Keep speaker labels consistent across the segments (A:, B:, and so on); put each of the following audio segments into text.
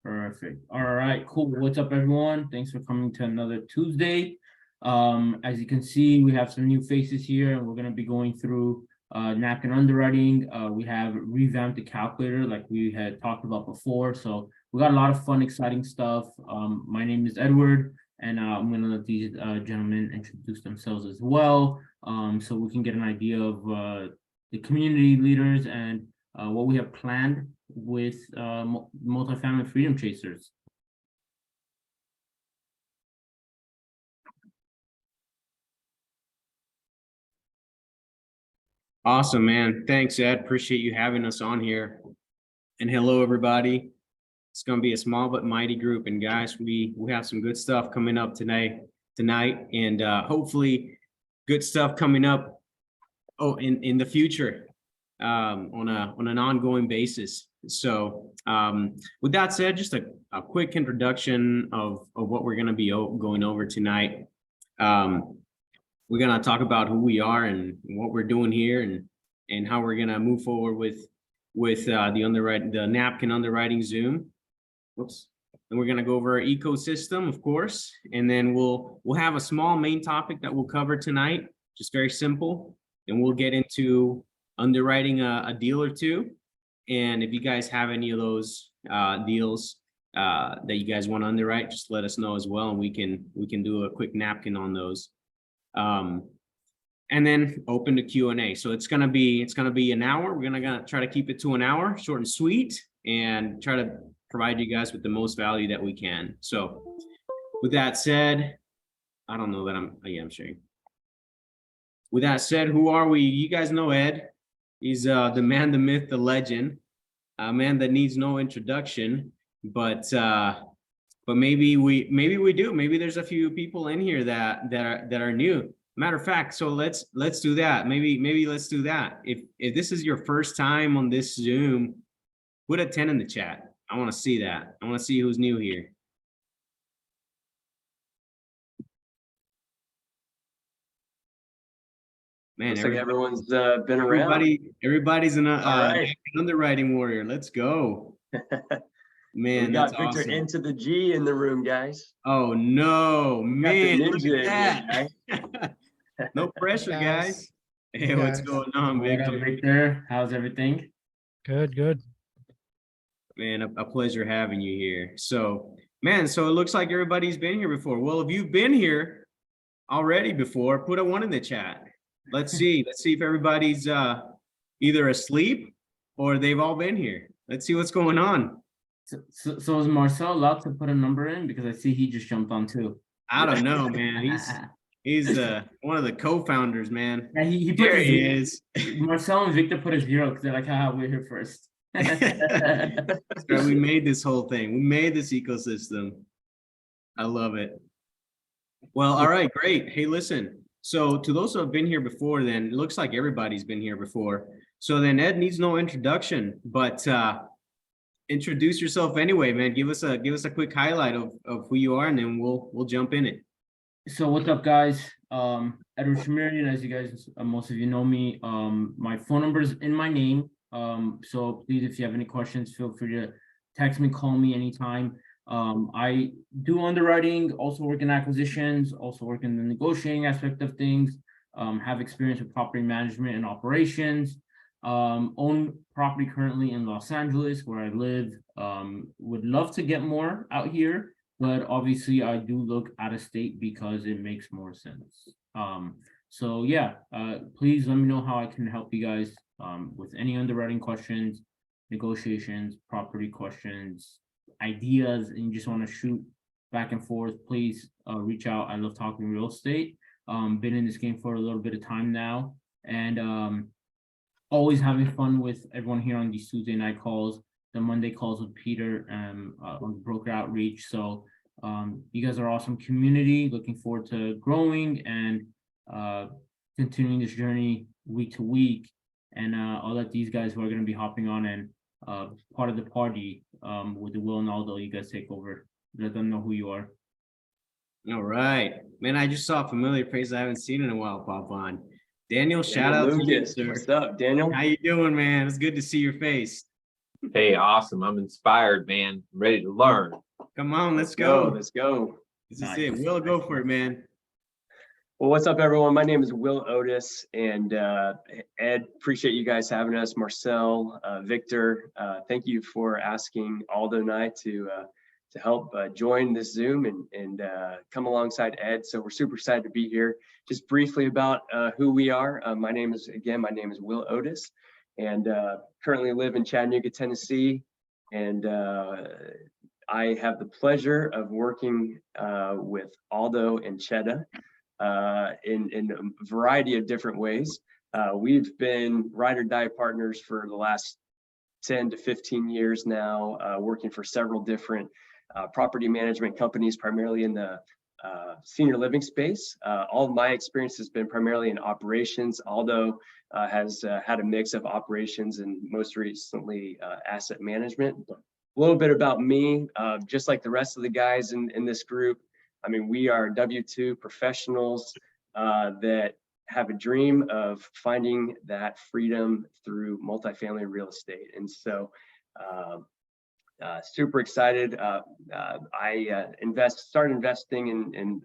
A: Perfect. All right, cool. What's up, everyone? Thanks for coming to another Tuesday. As you can see, we have some new faces here, and we're going to be going through Napkin underwriting. We have revamped the calculator like we had talked about before. So we got a lot of fun, exciting stuff. My name is Edward, and I'm going to let these gentlemen introduce themselves as well, so we can get an idea of the community leaders and what we have planned with multifamily freedom chasers.
B: Awesome, man. Thanks, Ed. Appreciate you having us on here. And hello, everybody. It's going to be a small but mighty group. And guys, we have some good stuff coming up tonight, and hopefully good stuff coming up in the future on an ongoing basis. So with that said, just a quick introduction of what we're going to be going over tonight. We're going to talk about who we are and what we're doing here and how we're going to move forward with the Napkin underwriting Zoom. Whoops. And we're going to go over our ecosystem, of course, and then we'll have a small main topic that we'll cover tonight, just very simple, and we'll get into underwriting a deal or two. And if you guys have any of those deals that you guys want to underwrite, just let us know as well, and we can do a quick napkin on those. And then open to Q&A. So it's gonna be an hour. We're gonna try to keep it to an hour, short and sweet, and try to provide you guys with the most value that we can. So with that said, I don't know that I'm sharing. With that said, who are we? You guys know Ed. He's the man, the myth, the legend, a man that needs no introduction, but maybe we do. Maybe there's a few people in here that are new. Matter of fact, so let's do that. Maybe let's do that. If this is your first time on this Zoom, put a 10 in the chat. I want to see that. I want to see who's new here. Man,
C: looks like everyone's been around.
B: Everybody's an underwriting warrior. Let's go. Man,
C: we got
B: that's
C: Victor
B: awesome.
C: into the G in the room, guys.
B: Oh no, man!
C: Look
B: Look at
C: at
B: that. No pressure, guys. Hey,
D: Hey,
B: what's
D: guys.
B: going on, Victor?
A: What up, Victor? How's everything?
D: Good.
B: Man, a pleasure having you here. So, man, so it looks like everybody's been here before. Well, if you've been here already before, put a 1 in the chat. Let's see. Let's see if everybody's either asleep or they've all been here. Let's see what's going on.
A: So is Marcel allowed to put a number in? Because I see he just jumped on too.
B: I don't know, man. He's one of the co-founders, man.
A: Yeah, he put
B: There he is.
A: Marcel and Victor put a 0 because they're like, we're here first.
B: So we made this whole thing. We made this ecosystem. I love it. Well, all right, great. Hey, listen. So to those who have been here before, then it looks like everybody's been here before. So then Ed needs no introduction, but introduce yourself anyway, man. Give us a quick highlight of who you are, and then we'll jump in it.
A: So what's up, guys? Edward Shamirian, as you guys, most of you know me. My phone number is in my name. So please, if you have any questions, feel free to text me, call me anytime. I do underwriting, also work in acquisitions, also work in the negotiating aspect of things, have experience with property management and operations, own property currently in Los Angeles where I live. Would love to get more out here, but obviously I do look out of state because it makes more sense. So yeah, please let me know how I can help you guys with any underwriting questions, negotiations, property questions, ideas, and you just want to shoot back and forth. Please reach out. I love talking real estate. Been in this game for a little bit of time now, and always having fun with everyone here on these Tuesday night calls, the Monday calls with Peter on the broker outreach. So you guys are awesome community. Looking forward to growing and continuing this journey week to week. And I'll let these guys who are going to be hopping on and part of the party with the Will and Aldo, you guys take over. Let them know who you are.
B: All right, man. I just saw a familiar face I haven't seen in a while pop on. Daniel, shout out to you, sir.
C: What's up, Daniel?
B: How you doing, man? It's good to see your face.
D: Hey, awesome. I'm inspired, man. I'm ready to learn.
B: Come on, let's go.
C: Let's go.
B: This is it. Will, go for it, man.
C: Well, what's up, everyone? My name is Will Otis, and Ed, appreciate you guys having us. Marcel, Victor, thank you for asking Aldo and I to help join this Zoom and come alongside Ed. So we're super excited to be here. Just briefly about who we are. My name is Will Otis, and currently live in Chattanooga, Tennessee. And I have the pleasure of working with Aldo and Chetta in a variety of different ways. We've been ride or die partners for the last 10 to 15 years now, working for several different property management companies, primarily in the senior living space. All of my experience has been primarily in operations. Aldo has had a mix of operations and most recently asset management. A little bit about me, just like the rest of the guys in this group. I mean, we are W-2 professionals that have a dream of finding that freedom through multifamily real estate. And so super excited. I started investing in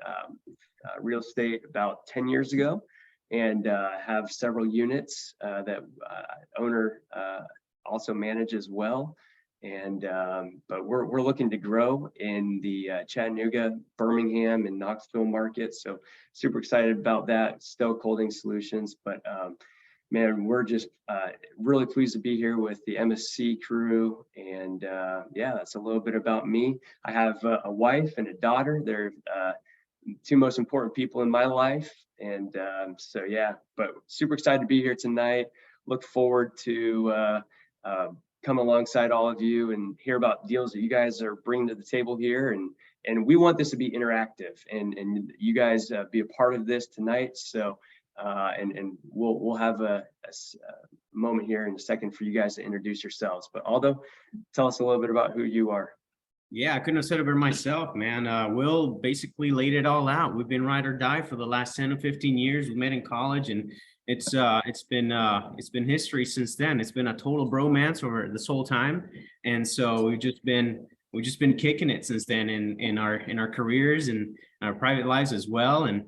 C: real estate about 10 years ago, and have several units that owner also manage as well. And but we're looking to grow in the Chattanooga, Birmingham, and Knoxville markets. So super excited about that. Stoke Holding Solutions, but man, we're just really pleased to be here with the MSC crew. And yeah, that's a little bit about me. I have a wife and a daughter. They're two most important people in my life. And so yeah, but super excited to be here tonight. Look forward to come alongside all of you and hear about deals that you guys are bringing to the table here. And we want this to be interactive, and you guys be a part of this tonight. So and we'll have a moment here in a second for you guys to introduce yourselves. But Aldo, tell us a little bit about who you are.
B: Yeah, I couldn't have said it better myself, man. Will basically laid it all out. We've been ride or die for the last 10 to 15 years. We met in college, and it's been history since then. It's been a total bromance over this whole time, and so we've just been kicking it since then in our careers and our private lives as well. And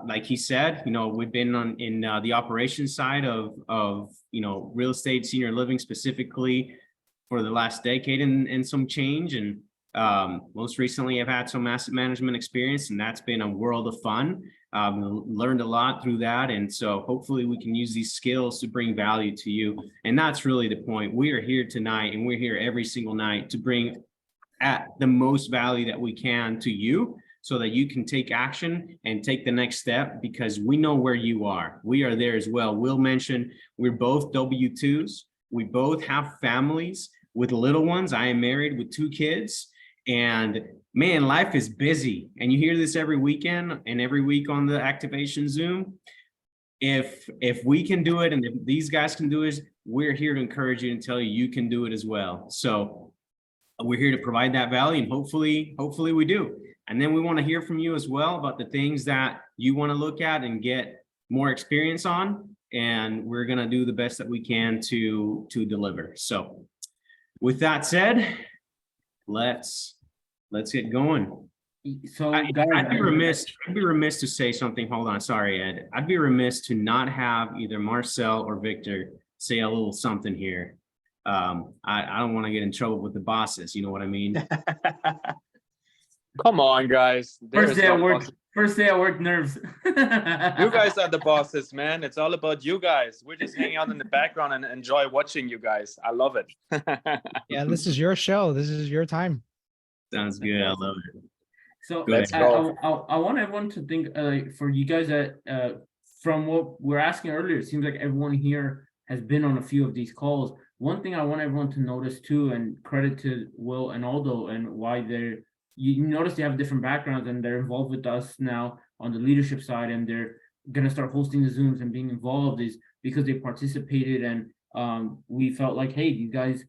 B: like he said, we've been in the operations side of real estate, senior living specifically, for the last decade and some change. And most recently I've had some asset management experience, and that's been a world of fun. Learned a lot through that. And so hopefully we can use these skills to bring value to you. And that's really the point. We are here tonight, and we're here every single night to bring at the most value that we can to you, so that you can take action and take the next step, because we know where you are. We are there as well. Will mentioned we're both W-2s. We both have families with little ones. I am married with 2 kids, and man, life is busy. And you hear this every weekend and every week on the activation Zoom. If we can do it, and if these guys can do it, we're here to encourage you and tell you you can do it as well. So we're here to provide that value, and hopefully we do. And then we want to hear from you as well about the things that you want to look at and get more experience on. And we're going to do the best that we can to deliver. So with that said, let's get going.
A: So
B: I'd be remiss to say something. Hold on. Sorry, Ed. I'd be remiss to not have either Marcel or Victor say a little something here. I don't want to get in trouble with the bosses. You know what I mean?
E: Come on, guys.
A: First day at work, nerves.
E: You guys are the bosses, man. It's all about you guys. We're just hanging out in the background and enjoy watching you guys. I love it.
F: Yeah, this is your show. This is your time.
B: Sounds good. I love it.
A: So
E: Let's go.
A: I want everyone to think for you guys that from what we're asking earlier, it seems like everyone here has been on a few of these calls. One thing I want everyone to notice too, and credit to Will and Aldo, and why you notice they have different backgrounds, and they're involved with us now on the leadership side, and they're going to start hosting the Zooms and being involved, is because they participated. And we felt like, hey, you guys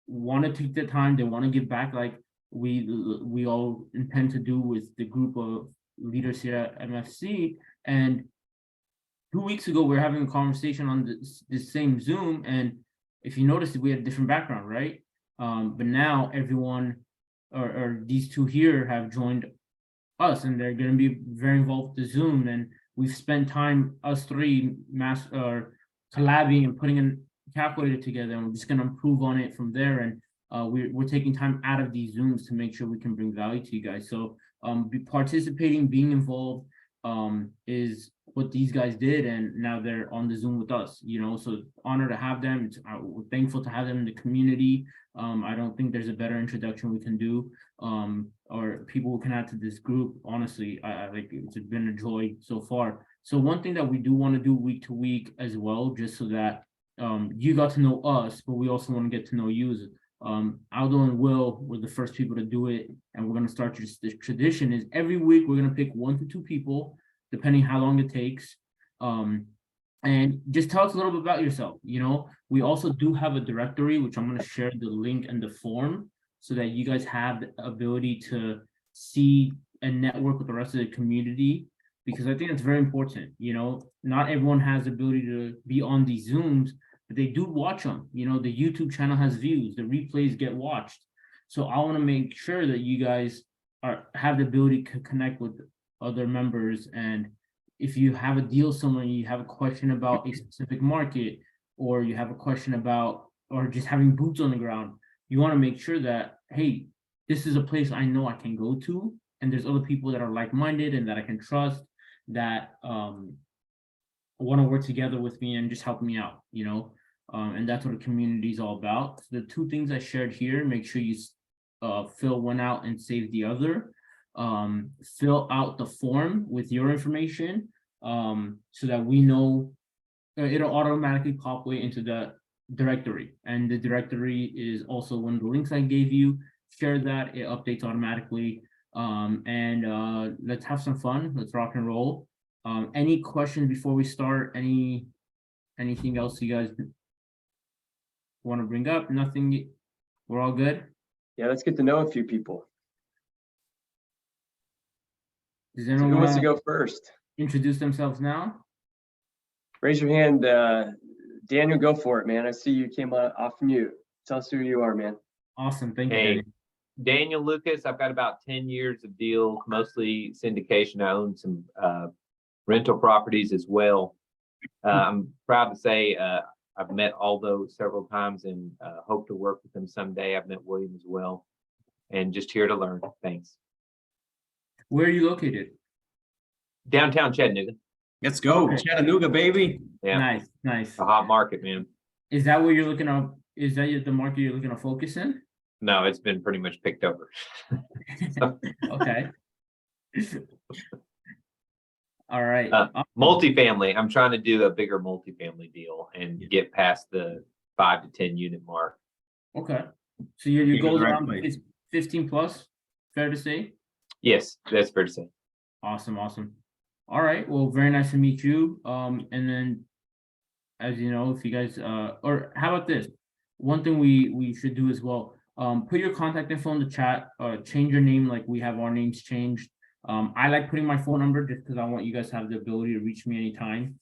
A: want to take the time, they want to give back, like we all intend to do with the group of leaders here at MFC. And 2 weeks ago, we were having a conversation on this same Zoom, and if you noticed, we had a different background, right? But now everyone or these two here have joined us, and they're going to be very involved with the Zoom, and we've spent time, us three, collabing and putting a calculator together, and we're just going to improve on it from there. And we're taking time out of these Zooms to make sure we can bring value to you guys. So participating, being involved is what these guys did, and now they're on the Zoom with us, you know, so honor to have them. We're thankful to have them in the community. I don't think there's a better introduction we can do, or people who can add to this group. Honestly, I like, it's been a joy so far. So one thing that we do want to do week to week as well, just so that you got to know us, but we also want to get to know you, is Aldo and Will were the first people to do it, and we're going to start just this tradition is every week we're going to pick 1 to 2 people, depending how long it takes, and just tell us a little bit about yourself. You know, we also do have a directory, which I'm going to share the link and the form so that you guys have the ability to see and network with the rest of the community, because I think it's very important. You know, not everyone has the ability to be on these Zooms, but they do watch them. You know, the YouTube channel has views, the replays get watched. So I want to make sure that you guys have the ability to connect with other members. And if you have a deal somewhere, you have a question about a specific market, or you have a question about, or just having boots on the ground, you want to make sure that, hey, this is a place I know I can go to, and there's other people that are like-minded and that I can trust, that want to work together with me and just help me out, you know. And that's what a community is all about. So the 2 things I shared here, make sure you fill one out and save the other. Fill out the form with your information, so that we know it'll automatically populate into the directory. And the directory is also one of the links I gave you. Share that, it updates automatically. And let's have some fun. Let's rock and roll. Any questions before we start? Anything else you guys want to bring up? Nothing? We're all good?
C: Yeah, let's get to know a few people.
A: Does
C: So
A: anyone
C: who wants
A: want
C: to
A: to
C: go first?
A: introduce themselves now?
C: Raise your hand. Daniel, go for it, man. I see you came off mute. Tell us who you are, man.
A: Awesome. Thank you,
D: Hey,
A: Danny.
D: Daniel Lucas, I've got about 10 years of deals, mostly syndication. I own some rental properties as well. I'm proud to say I've met Aldo several times and hope to work with him someday. I've met William as well, and just here to learn. Thanks.
A: Where are you located?
D: Downtown Chattanooga.
B: Let's go,
A: Okay.
B: Chattanooga, baby.
D: Yeah,
A: Nice, nice.
D: a hot market, man.
A: Is that where you're looking to, is that the market you're looking to focus in?
D: No, it's been pretty much picked over.
A: Okay. All right.
D: Multifamily. I'm trying to do a bigger multifamily deal and get past the 5 to 10 unit mark.
A: Okay. So your
B: You're in
A: goals
B: the right
A: around
B: place.
A: 15 plus, fair to say?
D: Yes, that's fair to say.
A: Awesome, awesome. All right. Well, very nice to meet you. And then, as you know, if you guys or how about this? One thing we should do as well. Put your contact info in the chat. Change your name like we have our names changed. I like putting my phone number just because I want you guys to have the ability to reach me anytime.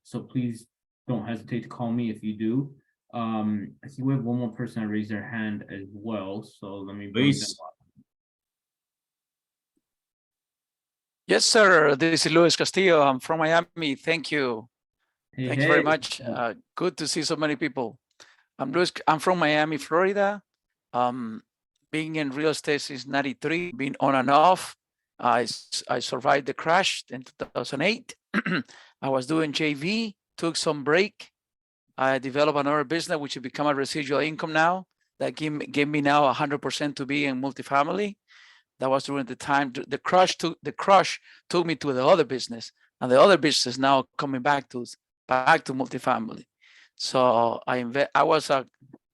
A: So please don't hesitate to call me if you do. I see we have one more person that raised their hand as well. So let me bring them
B: Please.
A: up.
G: Yes, sir. This is Luis Castillo. I'm from Miami. Thank you.
A: Hey,
G: Thank you very
A: hey.
G: much. Good to see so many people. I'm Luis. I'm from Miami, Florida. Being in real estate since '93, been on and off. I survived the crash in 2008. I was doing JV, took some break. I developed another business, which has become a residual income now. That gave me now 100% to be in multifamily. That was during the time the crush took me to the other business, and the other business now coming back to multifamily. So I was a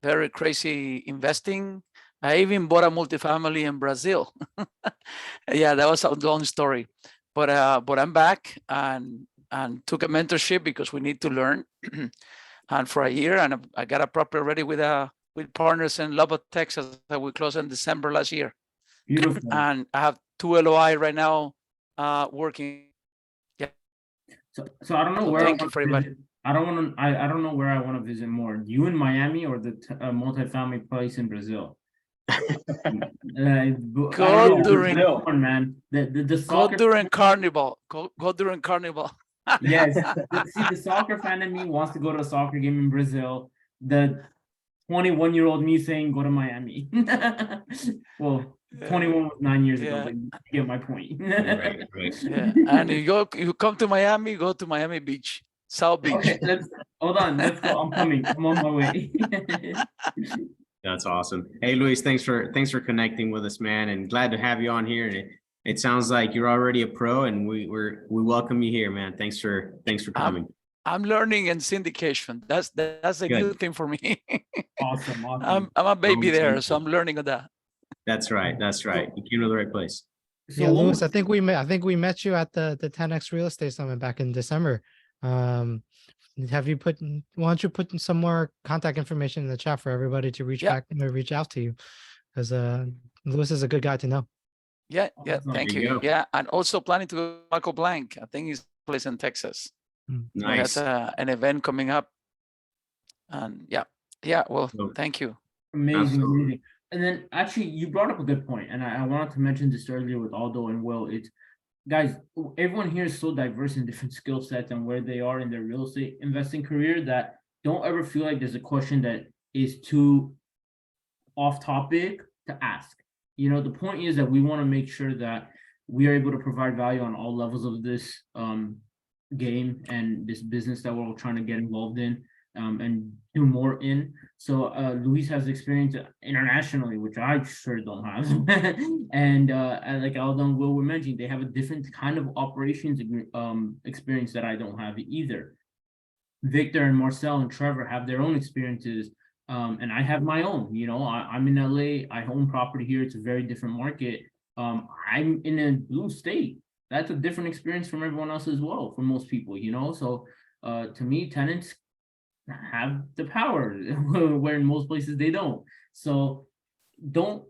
G: very crazy investing. I even bought a multifamily in Brazil. Yeah, that was a long story, but I'm back and took a mentorship because we need to learn. And for a year, and I got a property ready with partners in Lubbock, Texas, that we closed in December last year.
A: Beautiful.
G: And I have 2 LOI right now working.
A: So I don't know
G: So
A: where
G: thank you very much.
A: I don't want to. I don't know where I want to visit more. You in Miami or the multifamily place in Brazil?
G: Go during-
A: Come on, man. The
G: Go
A: soccer.
G: during carnival. Go during carnival.
A: Yes. See, the soccer fan in me wants to go to a soccer game in Brazil. The 21-year-old me saying go to Miami. Well, 21 was 9 years ago,
G: Yeah.
A: but you get my point.
B: Right, right.
G: Yeah, and you come to Miami, go to Miami Beach, South Beach.
A: Okay, hold on. Let's go. I'm coming. I'm on my way.
B: That's awesome. Hey, Luis, thanks for connecting with us, man, and glad to have you on here. And it sounds like you're already a pro, and we welcome you here, man. Thanks for coming.
G: I'm learning in syndication. That's a
B: Good.
G: good thing for me.
A: Awesome.
G: I'm a baby there, so I'm learning of that.
B: That's right. You came to the right place.
A: So
F: Yeah,
A: what
F: Louis,
A: was-
F: I think we met you at the 10X Real Estate Summit back in December. Have you why don't you put some more contact information in the chat for everybody to reach
G: Yeah.
F: reach out to you? Because Louis is a good guy to know.
G: Yeah,
A: Awesome.
G: thank
B: There you
G: you.
B: go.
G: Yeah, and also planning to go to Marco Blanc. I think he's place in Texas. So he
B: Nice.
G: has an event coming up. And yeah. Well,
B: So-
G: thank you.
A: Amazing,
B: Absolutely.
A: amazing. And then actually you brought up a good point, and I wanted to mention this earlier with Aldo and Will. It's guys, everyone here is so diverse in different skill sets and where they are in their real estate investing career that don't ever feel like there's a question that is too off topic to ask. You know, the point is that we want to make sure that we are able to provide value on all levels of this game and this business that we're all trying to get involved in and do more in. So Luis has experience internationally, which I sure don't have. And like Aldo and Will were mentioning, they have a different kind of operations experience that I don't have either. Victor and Marcel and Trevor have their own experiences, and I have my own. You know, I'm in LA, I own property here, it's a very different market. I'm in a blue state. That's a different experience from everyone else as well, for most people, you know. So to me, tenants have the power where in most places they don't. So don't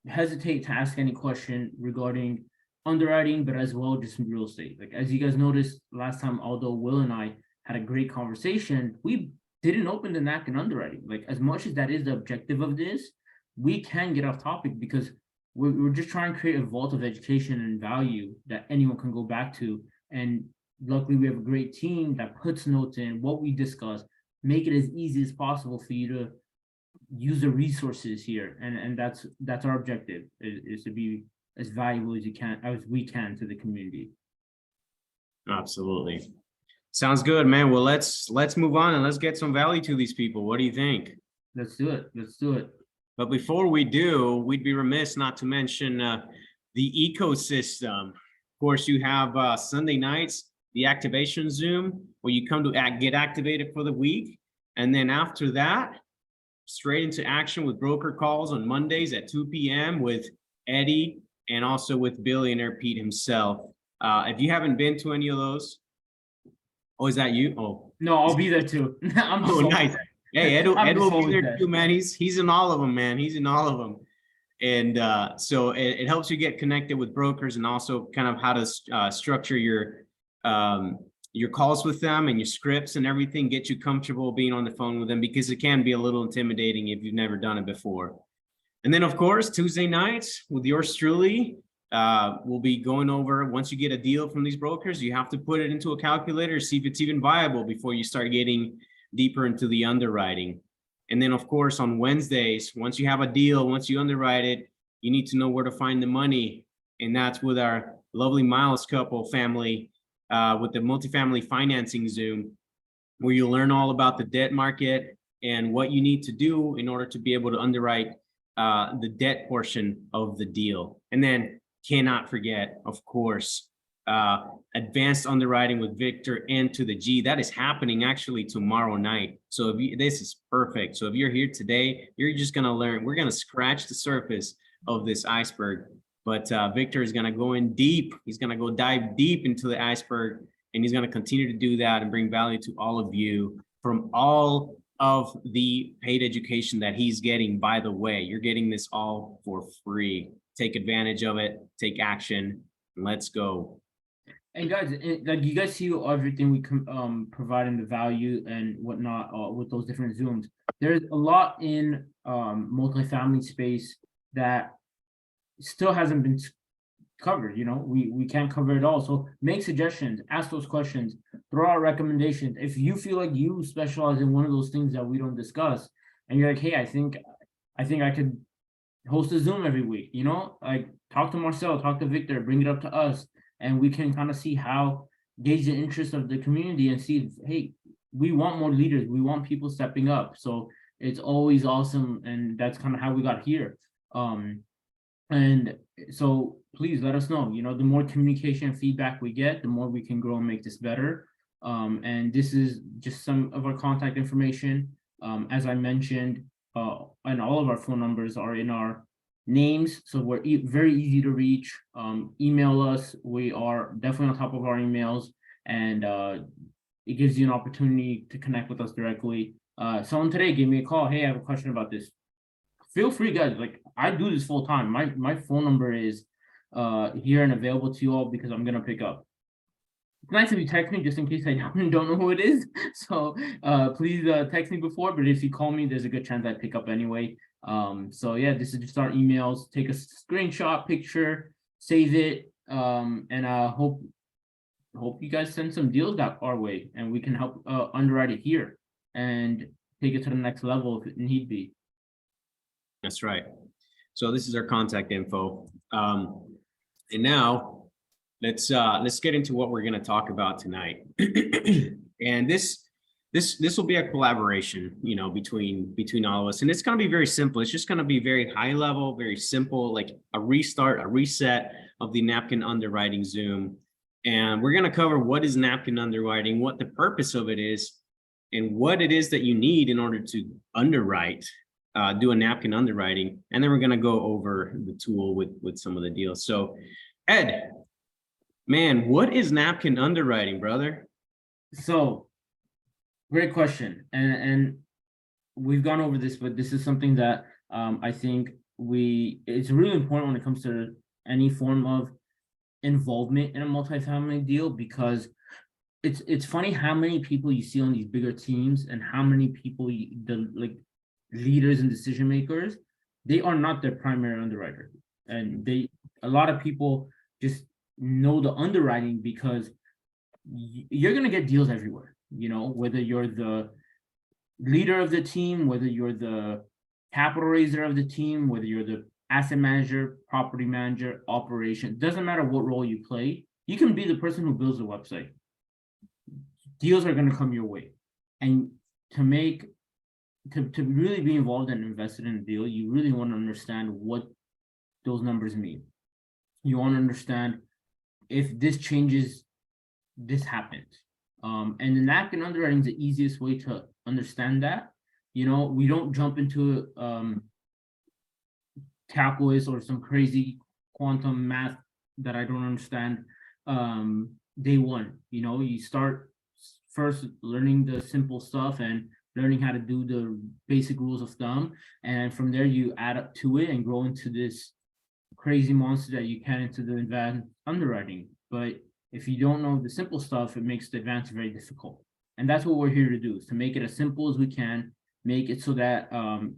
A: hesitate to ask any question regarding underwriting, but as well just in real estate. Like as you guys noticed last time, although Will and I had a great conversation, we didn't open the Napkin underwriting. Like as much as that is the objective of this, we can get off topic because we're just trying to create a vault of education and value that anyone can go back to. And luckily we have a great team that puts notes in what we discuss, make it as easy as possible for you to use the resources here. And that's our objective is to be as valuable as we can to the community.
B: Absolutely. Sounds good, man. Well, let's move on and let's get some value to these people. What do you think?
A: Let's do it. Let's do it.
B: But before we do, we'd be remiss not to mention the ecosystem. Of course, you have Sunday nights, the activation Zoom, where you come to get activated for the week. And then after that, straight into action with broker calls on Mondays at 2 p.m. with Eddie and also with Billionaire Pete himself. If you haven't been to any of those, oh, is that you? Oh,
A: no, I'll be there too. I'm
B: oh,
A: so
B: nice. Hey, Ed will be there
A: there.
B: too, man. He's in all of them, man. He's in all of them. And so it helps you get connected with brokers and also kind of how to structure your calls with them and your scripts and everything, get you comfortable being on the phone with them because it can be a little intimidating if you've never done it before. And then, of course, Tuesday nights with yours truly, we'll be going over, once you get a deal from these brokers, you have to put it into a calculator, see if it's even viable before you start getting deeper into the underwriting. And then, of course, on Wednesdays, once you have a deal, once you underwrite it, you need to know where to find the money. And that's with our lovely Miles couple family with the multifamily financing Zoom, where you learn all about the debt market and what you need to do in order to be able to underwrite the debt portion of the deal. And then cannot forget, of course, advanced underwriting with Victor and to the G. That is happening actually tomorrow night. So this is perfect. So if you're here today, you're just going to learn. We're going to scratch the surface of this iceberg. But Victor is going to go in deep. He's going to go dive deep into the iceberg. And he's going to continue to do that and bring value to all of you from all of the paid education that he's getting. By the way, you're getting this all for free. Take advantage of it. Take action. Let's go.
A: And guys, like you guys see everything we provide in the value and whatnot with those different Zooms. There's a lot in multifamily space that still hasn't been covered. You know, we can't cover it all. So make suggestions, ask those questions, throw out recommendations. If you feel like you specialize in one of those things that we don't discuss, and you're like, hey, I think I could host a Zoom every week. You know, like talk to Marcel, talk to Victor, bring it up to us. And we can kind of see how gauge the interest of the community and see, hey, we want more leaders. We want people stepping up. So it's always awesome. And that's kind of how we got here. And so please let us know, you know, the more communication and feedback we get, the more we can grow and make this better. And this is just some of our contact information. As I mentioned, and all of our phone numbers are in our names, so we're very easy to reach. Email us. We are definitely on top of our emails, and it gives you an opportunity to connect with us directly. Someone today gave me a call. Hey, I have a question about this. Feel free, guys. Like, I do this full time. My phone number is here and available to you all because I'm gonna pick up. It's nice if you text me just in case I don't know who it is. So please text me before, but if you call me, there's a good chance I pick up anyway. So yeah, this is just our emails. Take a screenshot, picture, save it, and hope you guys send some deals that our way, and we can help underwrite it here and take it to the next level if it need be.
B: That's right. So this is our contact info. And now let's get into what we're going to talk about tonight. And this will be a collaboration, you know, between all of us. And it's going to be very simple. It's just going to be very high level, very simple, like a restart, a reset of the Napkin Underwriting Zoom. And we're going to cover what is Napkin Underwriting, what the purpose of it is, and what it is that you need in order to underwrite, do a Napkin Underwriting. And then we're going to go over the tool with some of the deals. So Ed, man, what is Napkin Underwriting, brother?
A: So great question. And we've gone over this, but this is something that I think it's really important when it comes to any form of involvement in a multifamily deal, because it's funny how many people you see on these bigger teams and how many people the leaders and decision makers, they are not their primary underwriter. And a lot of people just know the underwriting because you're going to get deals everywhere, you know, whether you're the leader of the team, whether you're the capital raiser of the team, whether you're the asset manager, property manager, operation, doesn't matter what role you play. You can be the person who builds the website. Deals are going to come your way. And to really be involved and invested in a deal, you really want to understand what those numbers mean. You want to understand if this changes, this happens. And the Napkin Underwriting is the easiest way to understand that. You know, we don't jump into calculus or some crazy quantum math that I don't understand day one. You know, you start first learning the simple stuff and learning how to do the basic rules of thumb, and from there you add up to it and grow into this crazy monster that you can into the advanced underwriting. But if you don't know the simple stuff, it makes the advanced very difficult. And that's what we're here to do, is to make it as simple as we can, make it so that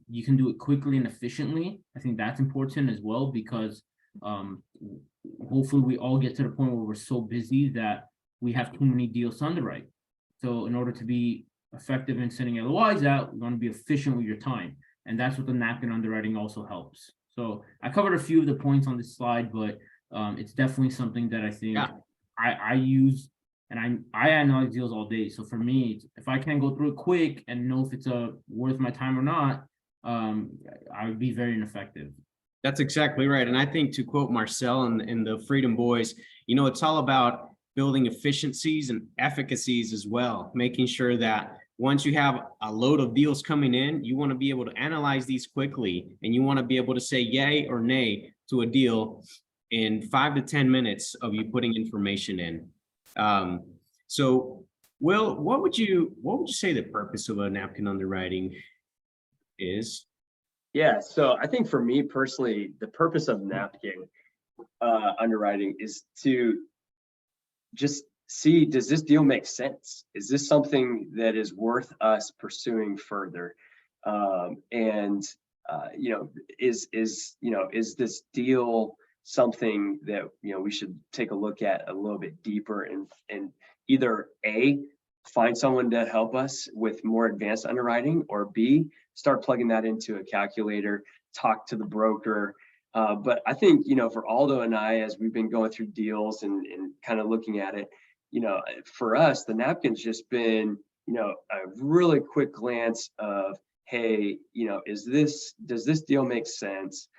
A: you can do it quickly and efficiently. I think that's important as well, because hopefully we all get to the point where we're so busy that we have too many deals to underwrite. So in order to be effective in sending LOIs out, we want to be efficient with your time. And that's what the Napkin Underwriting also helps. So I covered a few of the points on this slide, but it's definitely something that I think I use, and I analyze deals all day. So for me, if I can't go through it quick and know if it's worth my time or not, I would be very ineffective.
B: That's exactly right. And I think, to quote Marcel and the Freedom Boys, you know, it's all about building efficiencies and efficacies as well, making sure that once you have a load of deals coming in, you want to be able to analyze these quickly, and you want to be able to say yay or nay to a deal in 5 to 10 minutes of you putting information in. So Will, what would you say the purpose of a Napkin Underwriting is?
C: Yeah, so I think for me personally, the purpose of Napkin Underwriting is to just see, does this deal make sense? Is this something that is worth us pursuing further? Is this deal something that, we should take a look at a little bit deeper and either A, find someone to help us with more advanced underwriting, or B, start plugging that into a calculator, talk to the broker. But I think, for Aldo and I, as we've been going through deals and kind of looking at it, for us, the Napkin's just been, a really quick glance of, hey, does this deal make sense?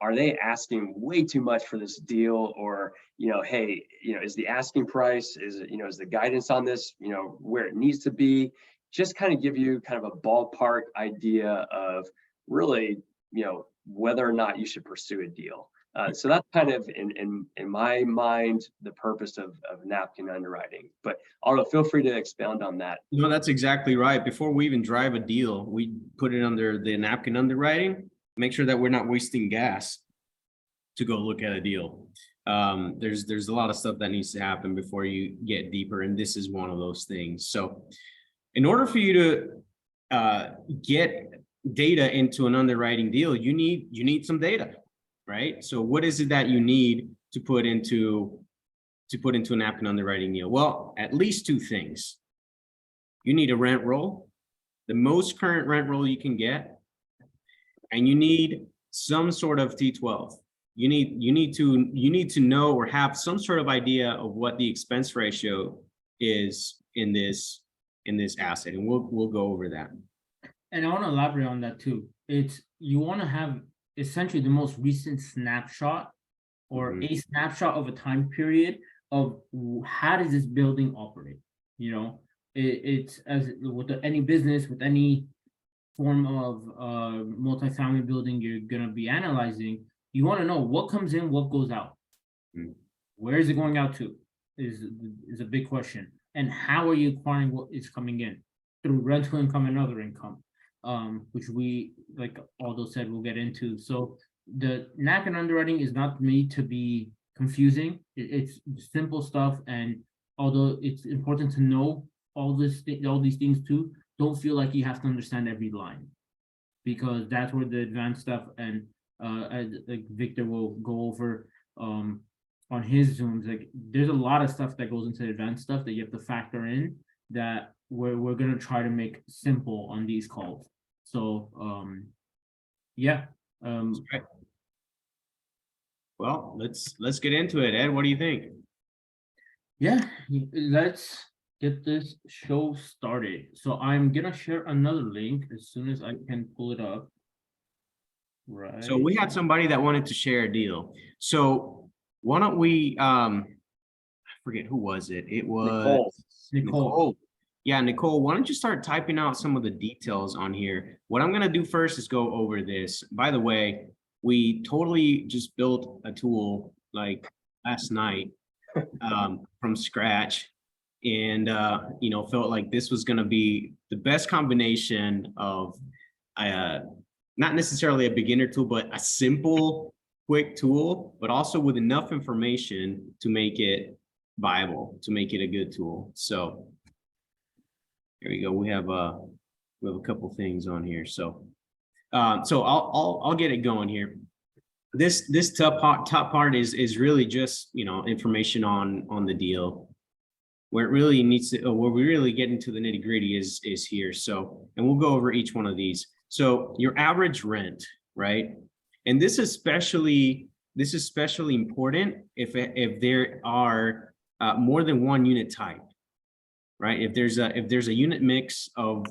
C: Are they asking way too much for this deal? Or, hey, is the asking price, is the guidance on this, where it needs to be? Just kind of give you kind of a ballpark idea of really, whether or not you should pursue a deal. So that's kind of in my mind, the purpose of Napkin underwriting. But Aldo, feel free to expound on that.
B: No, that's exactly right. Before we even drive a deal, we put it under the Napkin underwriting, make sure that we're not wasting gas to go look at a deal. There's a lot of stuff that needs to happen before you get deeper, and this is one of those things. So in order for you to get data into an underwriting deal, you need some data, right? So what is it that you need to put into a Napkin underwriting deal? Well, at least two things. You need a rent roll, the most current rent roll you can get, and you need some sort of T12. You need to know or have some sort of idea of what the expense ratio is in this asset, and we'll go over that.
A: And I want to elaborate on that too. You want to have essentially the most recent snapshot or a snapshot of a time period of how does this building operate? It's as with any business, with any form of multifamily building you're going to be analyzing, you want to know what comes in, what goes out. Where is it going out to is a big question. And how are you acquiring what is coming in? Through rental income and other income, which we, like Aldo said, we'll get into. So the Napkin underwriting is not made to be confusing. It's simple stuff. And although it's important to know all these things too, don't feel like you have to understand every line, because that's where the advanced stuff, and like Victor will go over on his Zooms, like there's a lot of stuff that goes into the advanced stuff that you have to factor in that we're going to try to make simple on these calls. So yeah.
B: Okay. Well, let's get into it. Ed, what do you think?
A: Yeah, let's get this show started. So I'm gonna share another link as soon as I can pull it up. Right.
B: So we had somebody that wanted to share a deal. So why don't we I forget who was it? It was Nicole. Yeah, Nicole, why don't you start typing out some of the details on here? What I'm gonna do first is go over this. By the way, we totally just built a tool like last night from scratch, and felt like this was going to be the best combination of not necessarily a beginner tool, but a simple, quick tool, but also with enough information to make it viable, to make it a good tool. So here we go. We have a couple things on here. So I'll get it going here. This top part is really just information on the deal. Where it really needs to, where we really get into the nitty gritty is here. So, and we'll go over each one of these. So your average rent, right? And this is especially important if there are more than one unit type, right? If there's a unit mix of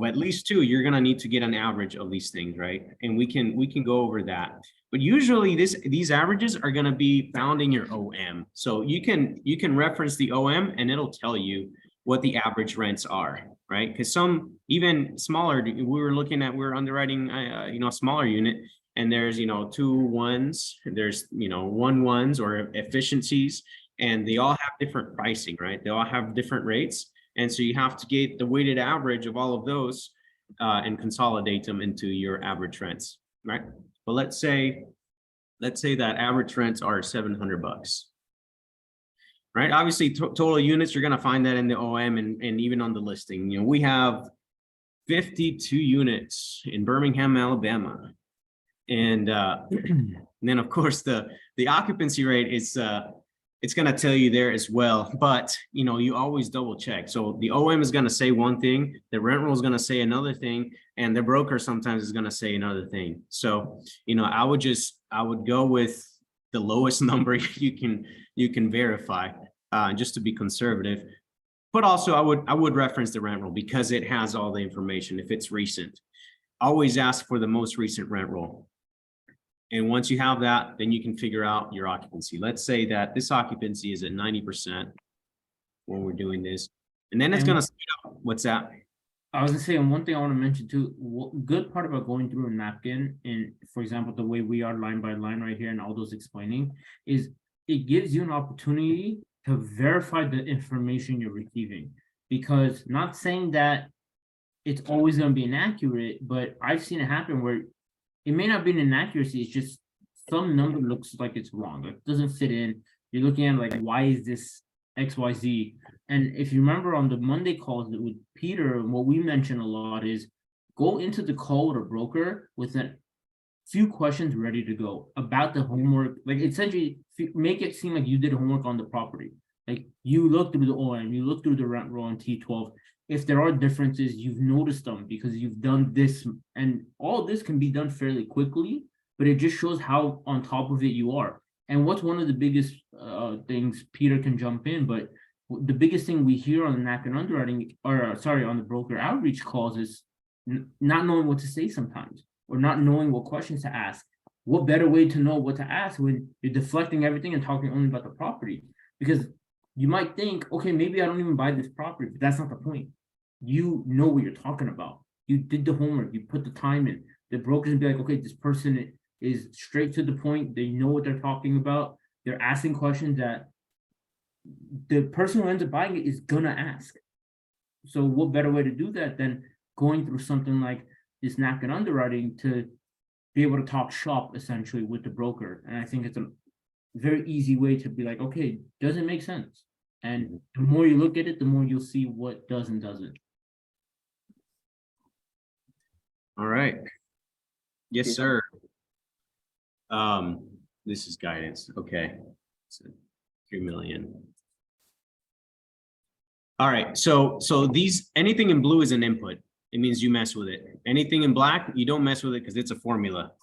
B: at least two, you're gonna need to get an average of these things, right? And we can go over that. But usually these averages are gonna be found in your OM. So you can reference the OM and it'll tell you what the average rents are, right? Because some even smaller, we're underwriting a smaller unit, and there's 2 ones, there's 1 ones or efficiencies, and they all have different pricing, right? They all have different rates. And so you have to get the weighted average of all of those and consolidate them into your average rents, right? But let's say that average rents are $700. right? Obviously, total units, you're gonna find that in the OM and even on the listing. You know, we have 52 units in Birmingham, Alabama. And then of course the occupancy rate is it's going to tell you there as well, but you know, you always double check. So the OM is going to say one thing, the rent roll is going to say another thing, and the broker sometimes is going to say another thing. So, you know, I would go with the lowest number you can verify, just to be conservative. But also I would reference the rent roll because it has all the information if it's recent. Always ask for the most recent rent roll. And once you have that, then you can figure out your occupancy. Let's say that this occupancy is at 90% when we're doing this. And then it's going to speed up. What's that?
A: I was gonna say, and one thing I want to mention too, good part about going through a napkin, and for example, the way we are line by line right here and Aldo's explaining, is it gives you an opportunity to verify the information you're receiving. Because not saying that it's always going to be inaccurate, but I've seen it happen where it may not be an inaccuracy, it's just some number looks like it's wrong. It doesn't fit in. You're looking at like, why is this XYZ? And if you remember on the Monday calls with Peter, what we mentioned a lot is go into the call with a broker with a few questions ready to go about the homework. Like essentially make it seem like you did homework on the property. Like you looked through the OM, you looked through the rent roll and T12. If there are differences, you've noticed them because you've done this, and all this can be done fairly quickly, but it just shows how on top of it you are. And what's one of the biggest things, Peter can jump in, but the biggest thing we hear on the Napkin underwriting, or sorry, on the broker outreach calls is not knowing what to say sometimes, or not knowing what questions to ask. What better way to know what to ask when you're deflecting everything and talking only about the property? Because you might think, okay, maybe I don't even buy this property, but that's not the point. You know what you're talking about. You did the homework, you put the time in. The broker's be like, okay, this person is straight to the point. They know what they're talking about. They're asking questions that the person who ends up buying it is gonna ask. So what better way to do that than going through something like this napkin underwriting to be able to talk shop essentially with the broker? And I think it's a very easy way to be like, okay, does it make sense? And the more you look at it, the more you'll see what does and doesn't.
B: All right. Yes, sir. This is guidance. Okay. So 3 million. All right. So these, anything in blue is an input. It means you mess with it. Anything in black, you don't mess with it because it's a formula.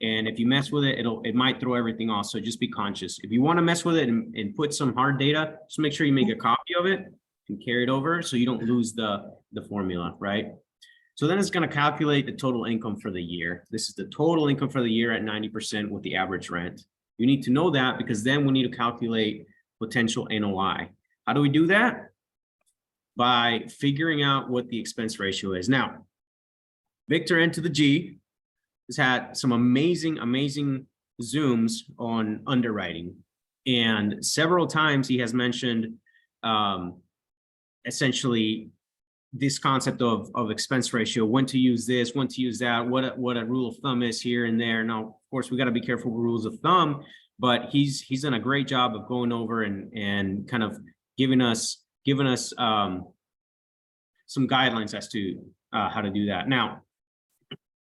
B: And if you mess with it, it might throw everything off. So just be conscious. If you want to mess with it and put some hard data, just make sure you make a copy of it and carry it over so you don't lose the formula, right? So then it's going to calculate the total income for the year. This is the total income for the year at 90% with the average rent. You need to know that because then we need to calculate potential NOI. How do we do that? By figuring out what the expense ratio is. Now, Victor N to the G has had some amazing Zooms on underwriting. And several times he has mentioned essentially this concept of expense ratio, when to use this, when to use that, what a rule of thumb is here and there. Now, of course, we got to be careful with rules of thumb, but he's done a great job of going over and kind of giving us some guidelines as to how to do that. Now,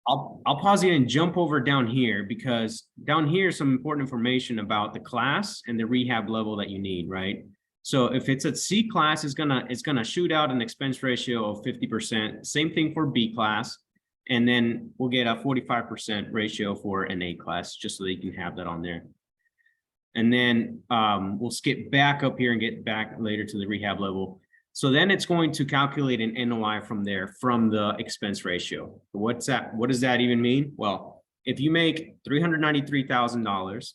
B: I'll pause here and jump over down here because down here is some important information about the class and the rehab level that you need, right? So if it's a C class, it's gonna shoot out an expense ratio of 50%. Same thing for B class, and then we'll get a 45% ratio for an A class, just so that you can have that on there. And then we'll skip back up here and get back later to the rehab level. So then it's going to calculate an NOI from there, from the expense ratio. What's that? What does that even mean? Well, if you make $393,000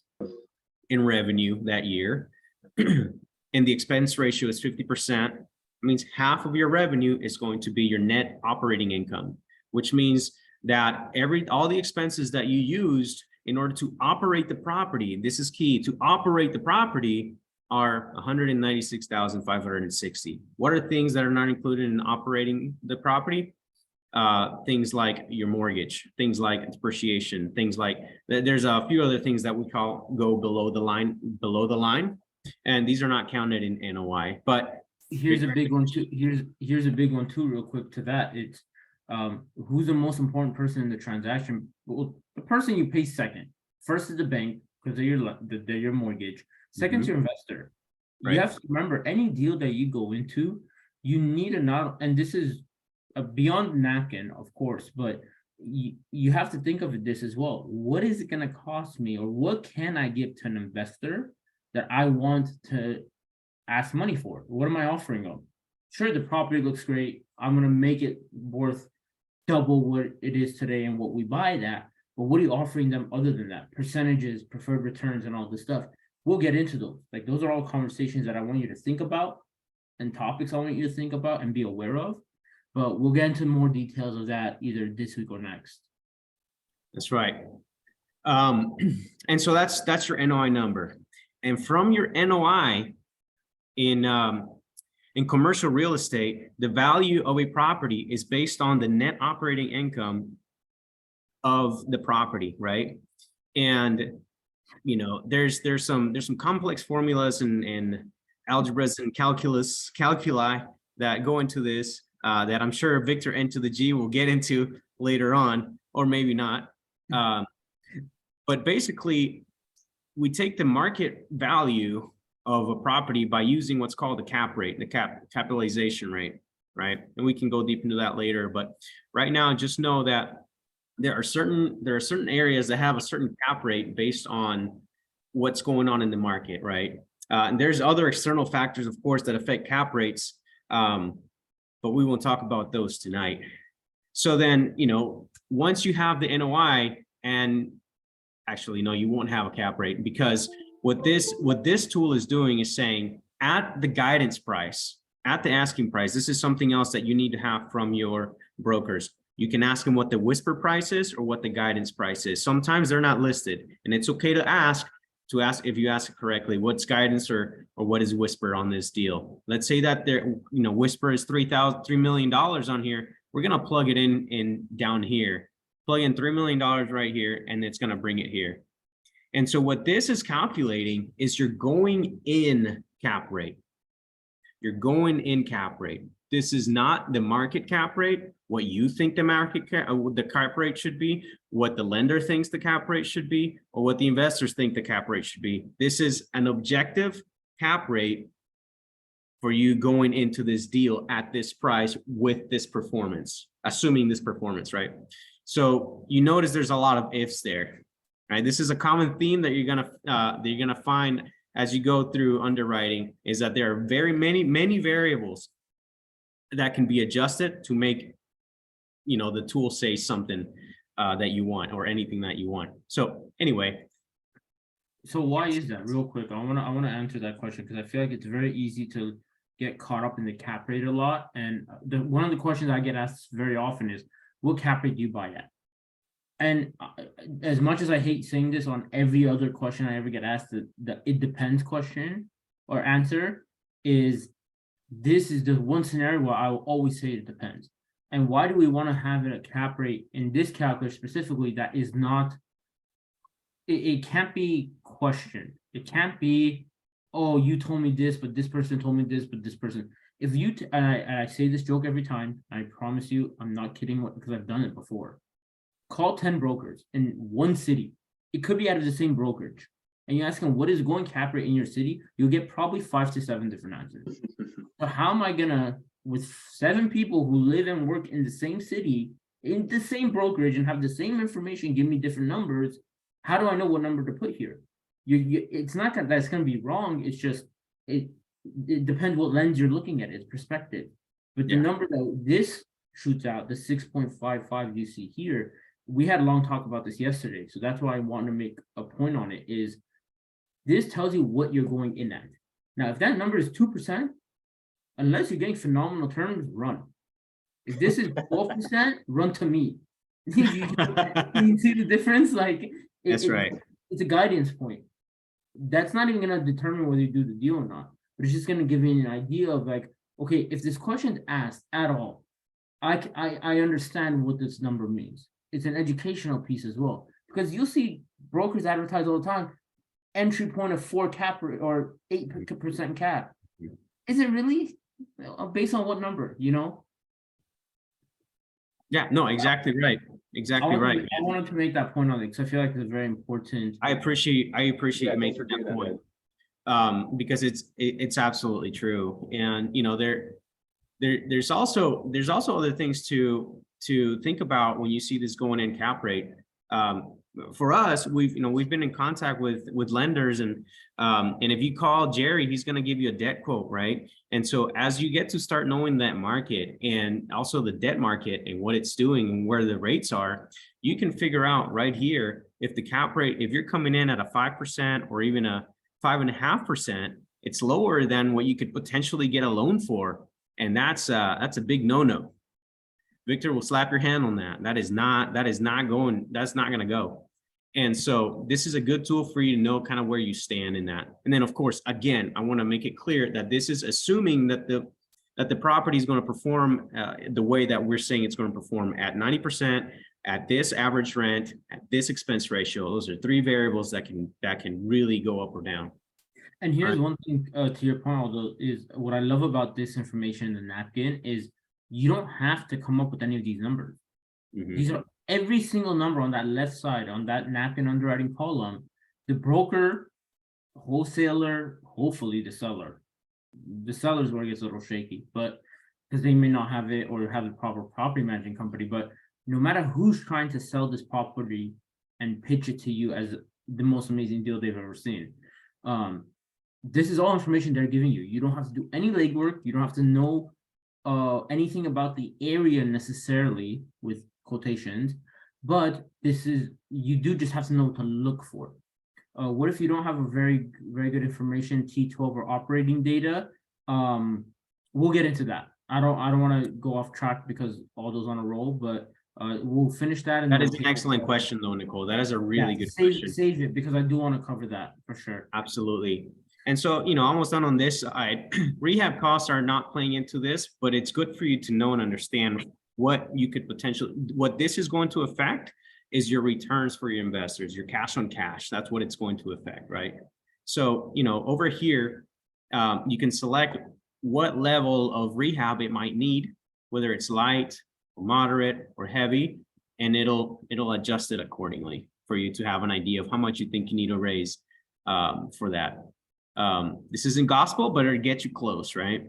B: in revenue that year, and the expense ratio is 50%, it means half of your revenue is going to be your net operating income, which means that all the expenses that you used in order to operate the property, this is key, to operate the property are $196,560. What are things that are not included in operating the property? Things like your mortgage, things like depreciation, things like, there's a few other things that we call go below the line. And these are not counted in NOI, but
A: Here's a big one too. Here's a big one too, real quick to that. It's who's the most important person in the transaction? Well, the person you pay second. First is the bank, because they're your mortgage. Second is your investor.
B: Right.
A: You have to remember, any deal that you go into, you need to not, and this is beyond Napkin, of course, but you have to think of this as well. What is it going to cost me, or what can I give to an investor that I want to ask money for? What am I offering them? Sure, the property looks great. I'm going to make it worth double what it is today and what we buy it at. But what are you offering them other than that? Percentages, preferred returns, and all this stuff. We'll get into those. Like, those are all conversations that I want you to think about, and topics I want you to think about and be aware of. But we'll get into more details of that either this week or next.
B: That's right. And so that's your NOI number. And from your NOI in commercial real estate, the value of a property is based on the net operating income of the property, right? And you know, there's some complex formulas and algebras and calculi that go into this that I'm sure Victor N to the G will get into later on, or maybe not. But basically, we take the market value of a property by using what's called the cap rate, the capitalization rate, right? And we can go deep into that later. But right now, just know that there are certain areas that have a certain cap rate based on what's going on in the market, right? And there's other external factors, of course, that affect cap rates, but we won't talk about those tonight. So then, you know, once you have the NOI, and actually, no, you won't have a cap rate, because what this tool is doing is saying at the guidance price, at the asking price, this is something else that you need to have from your brokers. You can ask them what the whisper price is or what the guidance price is. Sometimes they're not listed, and it's okay to ask if you ask it correctly, what's guidance or what is whisper on this deal. Let's say that there, you know, whisper is $3 million on here. We're gonna plug it in down here, plug in $3 million right here, and it's gonna bring it here. And so what this is calculating is your going in cap rate. You're going in cap rate. This is not the market cap rate, what you think the market cap rate should be, what the lender thinks the cap rate should be, or what the investors think the cap rate should be. This is an objective cap rate for you going into this deal at this price with this performance, assuming this performance, right? So you notice there's a lot of ifs there, right? This is a common theme that you're gonna find as you go through underwriting, is that there are many variables that can be adjusted to make, you know, the tool say something that you want, or anything that you want. So anyway.
A: So why is that? Real quick, I wanna answer that question, because I feel like it's very easy to get caught up in the cap rate a lot. And one of the questions I get asked very often is, what cap rate do you buy at? And as much as I hate saying this on every other question I ever get asked, the it depends question or answer is, this is the one scenario where I will always say it depends. And why do we want to have a cap rate in this calculator specifically that is not, it can't be questioned. It can't be, oh, you told me this, but this person told me this, but this person. If you, and I say this joke every time, I promise you, I'm not kidding, because I've done it before. Call 10 brokers in one city. It could be out of the same brokerage. And you ask them, what is going cap rate in your city? You'll get probably 5 to 7 different answers. So how am I gonna, with 7 people who live and work in the same city, in the same brokerage, and have the same information, give me different numbers? How do I know what number to put here? It's not that that's gonna be wrong. It's just, it depends what lens you're looking at. It's perspective. But the number that this shoots out, the 6.55 you see here, we had a long talk about this yesterday. So that's why I want to make a point on it, is this tells you what you're going in at. Now, if that number is 2%, unless you're getting phenomenal terms, run. If this is 12%, run to me. You see the difference? Like,
B: that's right.
A: It's a guidance point. That's not even going to determine whether you do the deal or not, but it's just going to give you an idea of, like, okay, if this question is asked at all, I understand what this number means. It's an educational piece as well, because you'll see brokers advertise all the time. entry point of 4 cap rate or 8% cap. Is it really? Based on what number, you know?
B: Yeah, no, exactly right. Exactly right.
A: I wanted to make that point on it because I feel like it's very important.
B: I appreciate
C: Yeah,
B: you
C: thanks
B: making
C: for doing
B: that
C: that,
B: point.
C: man.
B: Because it's absolutely true. And, you know, there's also other things to think about when you see this going in cap rate. For us, we've been in contact with lenders, and if you call Jerry, he's going to give you a debt quote, right? And so as you get to start knowing that market and also the debt market and what it's doing and where the rates are, you can figure out right here if the cap rate, if you're coming in at a 5% or even a 5.5%, it's lower than what you could potentially get a loan for, and that's a big no-no. Victor will slap your hand on that. That's not going to go. And so this is a good tool for you to know kind of where you stand in that. And then, of course, again, I want to make it clear that this is assuming that the property is going to perform the way that we're saying it's going to perform at 90%, at this average rent, at this expense ratio. Those are 3 variables that can really go up or down.
A: And here's one thing to your point, Aldo, is what I love about this information in the napkin is you don't have to come up with any of these numbers.
B: Mhm.
A: These are every single number on that left side, on that napkin underwriting column. The broker, wholesaler, hopefully the seller. The seller's where it gets a little shaky, but because they may not have it or have the proper property managing company. But no matter who's trying to sell this property and pitch it to you as the most amazing deal they've ever seen, this is all information they're giving you. You don't have to do any legwork. You don't have to know anything about the area necessarily with quotations, but you do just have to know what to look for. What if you don't have a very good information, T12 or operating data? We'll get into that. I don't want to go off track because all those on a roll, but we'll finish that. And
B: that is an excellent question though, Nicole. That is a really good question.
A: Save it because I do want to cover that for sure.
B: Absolutely. And so, you know, almost done on this side, rehab costs are not playing into this, but it's good for you to know and understand what you could what this is going to affect is your returns for your investors, your cash on cash. That's what it's going to affect, right? So, you know, over here, you can select what level of rehab it might need, whether it's light or moderate or heavy, and it'll adjust it accordingly for you to have an idea of how much you think you need to raise for that. This isn't gospel, but it'll get you close, right?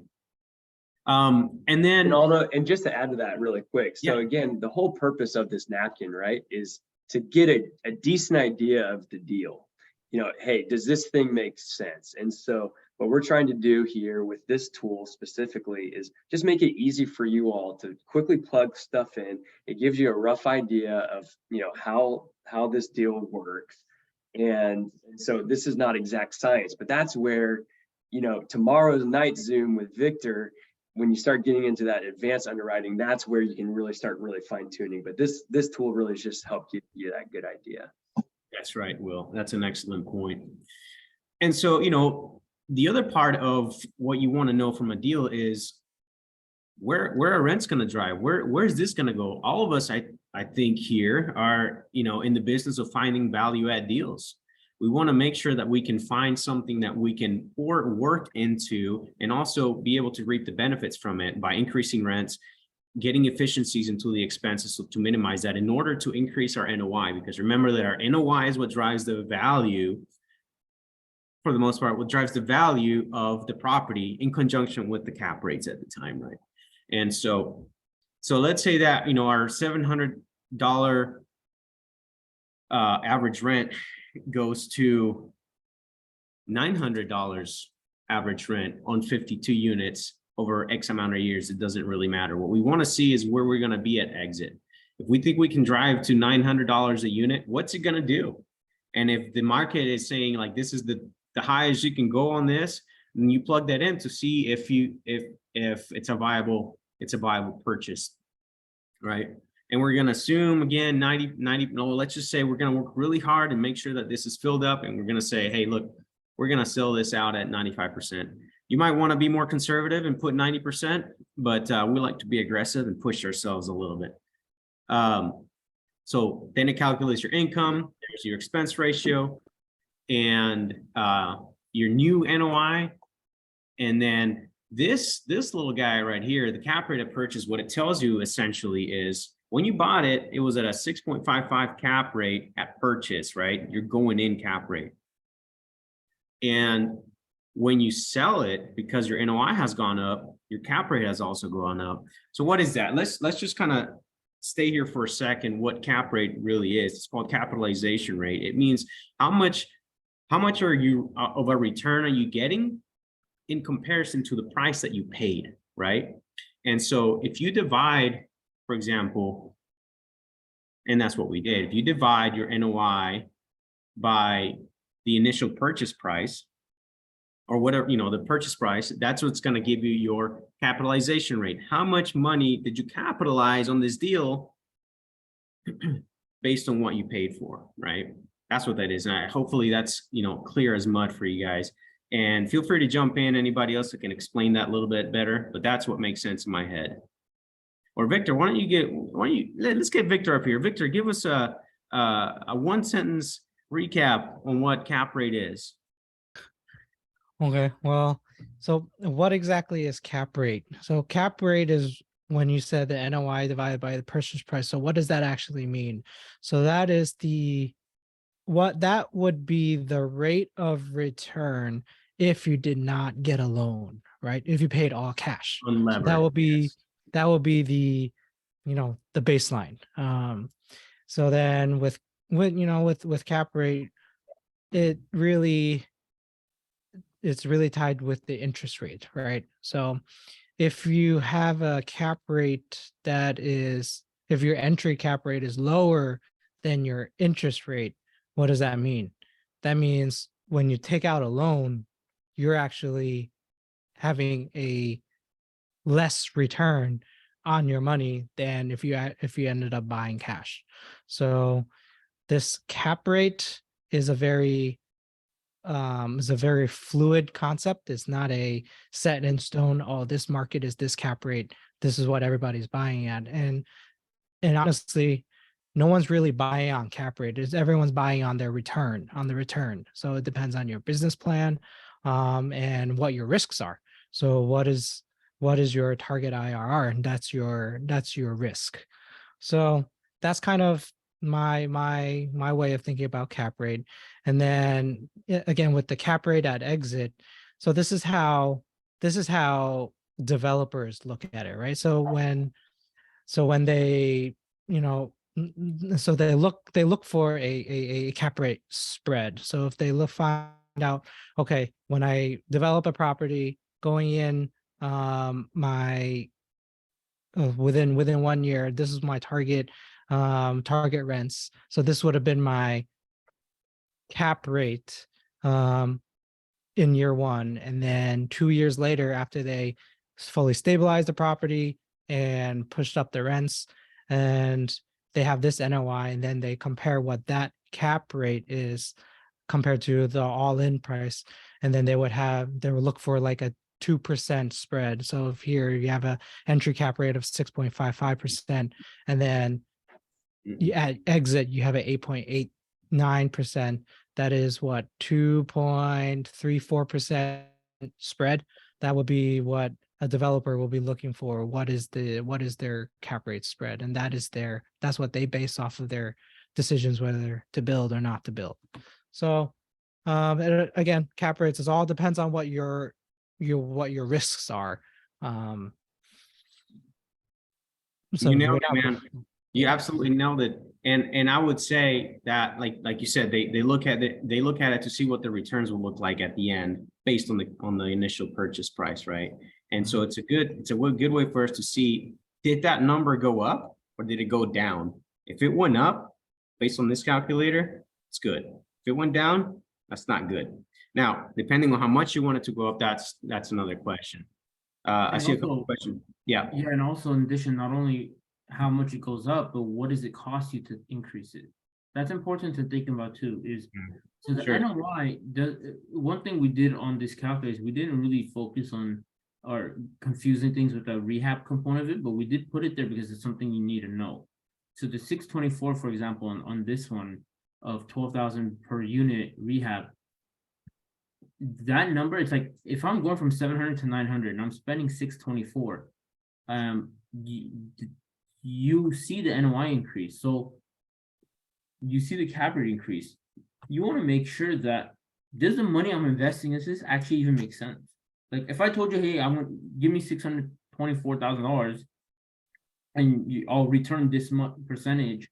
B: And then
C: And just to add to that really quick. So again, the whole purpose of this napkin, right, is to get a decent idea of the deal. You know, hey, does this thing make sense? And so what we're trying to do here with this tool specifically is just make it easy for you all to quickly plug stuff in. It gives you a rough idea of, you know, how this deal works. And so this is not exact science, but that's where, you know, tomorrow's night Zoom with Victor, when you start getting into that advanced underwriting, that's where you can really start fine tuning. But this tool really just helped give you that good idea.
B: That's right, Will. That's an excellent point. And so, you know, the other part of what you want to know from a deal is where are rents going to drive? Where is this going to go? All of us, I think here are, you know, in the business of finding value add deals. We want to make sure that we can find something that we can work into and also be able to reap the benefits from it by increasing rents, getting efficiencies into the expenses to minimize that in order to increase our NOI. Because remember that our NOI is what drives the value, for the most part, what drives the value of the property in conjunction with the cap rates at the time, right? And so let's say that, you know, our $700 average rent goes to $900 average rent on 52 units over X amount of years. It doesn't really matter. What we want to see is where we're going to be at exit. If we think we can drive to $900 a unit, what's it going to do? And if the market is saying like this is the highest you can go on this, then you plug that in to see if it's a viable purchase, right? And we're going to assume again, let's just say we're going to work really hard and make sure that this is filled up. And we're going to say, hey, look, we're going to sell this out at 95%. You might want to be more conservative and put 90%, but we like to be aggressive and push ourselves a little bit. So then it calculates your income, there's your expense ratio. and your new NOI. And then this little guy right here, the cap rate at purchase, what it tells you essentially is when you bought it, it was at a 6.55 cap rate at purchase, right? You're going in cap rate. And when you sell it, because your NOI has gone up, your cap rate has also gone up. So what is that? Let's just kind of stay here for a second. What cap rate really is? It's called capitalization rate. It means how much are you of a return are you getting in comparison to the price that you paid, right? And so if you divide, for example, and that's what we did, if you divide your NOI by the initial purchase price, or whatever, the purchase price, that's what's going to give you your capitalization rate. How much money did you capitalize on this deal based on what you paid for, right? That's what that is. And hopefully that's, clear as mud for you guys. And feel free to jump in, anybody else that can explain that a little bit better, but that's what makes sense in my head. Or Victor, let's get Victor up here. Victor, give us a one sentence recap on what cap rate is.
F: Okay, well, so what exactly is cap rate? So cap rate is when you said the NOI divided by the purchase price. So what does that actually mean? So that is that would be the rate of return if you did not get a loan, right? If you paid all cash. So that will be the the baseline. So then with cap rate, it's really tied with the interest rate, right? So if you have a cap rate if your entry cap rate is lower than your interest rate, what does that mean? That means when you take out a loan, you're actually having a less return on your money than if you ended up buying cash. So this cap rate is a very fluid concept. It's not a set in stone. Oh, this market is this cap rate. This is what everybody's buying at. And honestly, no one's really buying on cap rate. Everyone's buying on the return. So it depends on your business plan, and what your risks are. So what is your target IRR? And that's your risk. So that's kind of my way of thinking about cap rate. And then again, with the cap rate at exit, so this is how developers look at it, right? So when they so they look for a cap rate spread. So if they find out, okay, when I develop a property going in, my within 1 year, this is my target rents. So this would have been my cap rate in year 1, and then 2 years later, after they fully stabilized the property and pushed up the rents, and they have this NOI, and then they compare what that cap rate is compared to the all-in price, and then they would look for like a 2% spread. So if here you have a entry cap rate of 6.55%, and then at exit you have an 8.89%, that is what, 2.34% spread. That would be what a developer will be looking for. What is their cap rate spread? And that's what they base off of their decisions whether to build or not to build. So and again, cap rates, it all depends on what your risks are. So
B: you nailed it, man. You absolutely nailed it. And I would say that, like you said, they look at it to see what the returns will look like at the end based on the initial purchase price, right? And so it's a good way for us to see, did that number go up or did it go down? If it went up based on this calculator, it's good. If it went down, that's not good. Now, depending on how much you want it to go up, that's another question. I see a couple of questions. Yeah.
A: Yeah, and also in addition, not only how much it goes up, but what does it cost you to increase it? That's important to think about too. So the
B: Sure.
A: NOI, one thing we did on this calculator is we didn't really focus on or confusing things with the rehab component of it, but we did put it there because it's something you need to know. So the 624, for example, on this one, of 12,000 per unit rehab. That number, it's like if I'm going from 700 to 900 and I'm spending 624, you see the NOI increase. So you see the cap rate increase. You want to make sure that does the money I'm investing in this actually even make sense? Like if I told you, hey, I'm gonna give me $624,000 and I'll return this much percentage,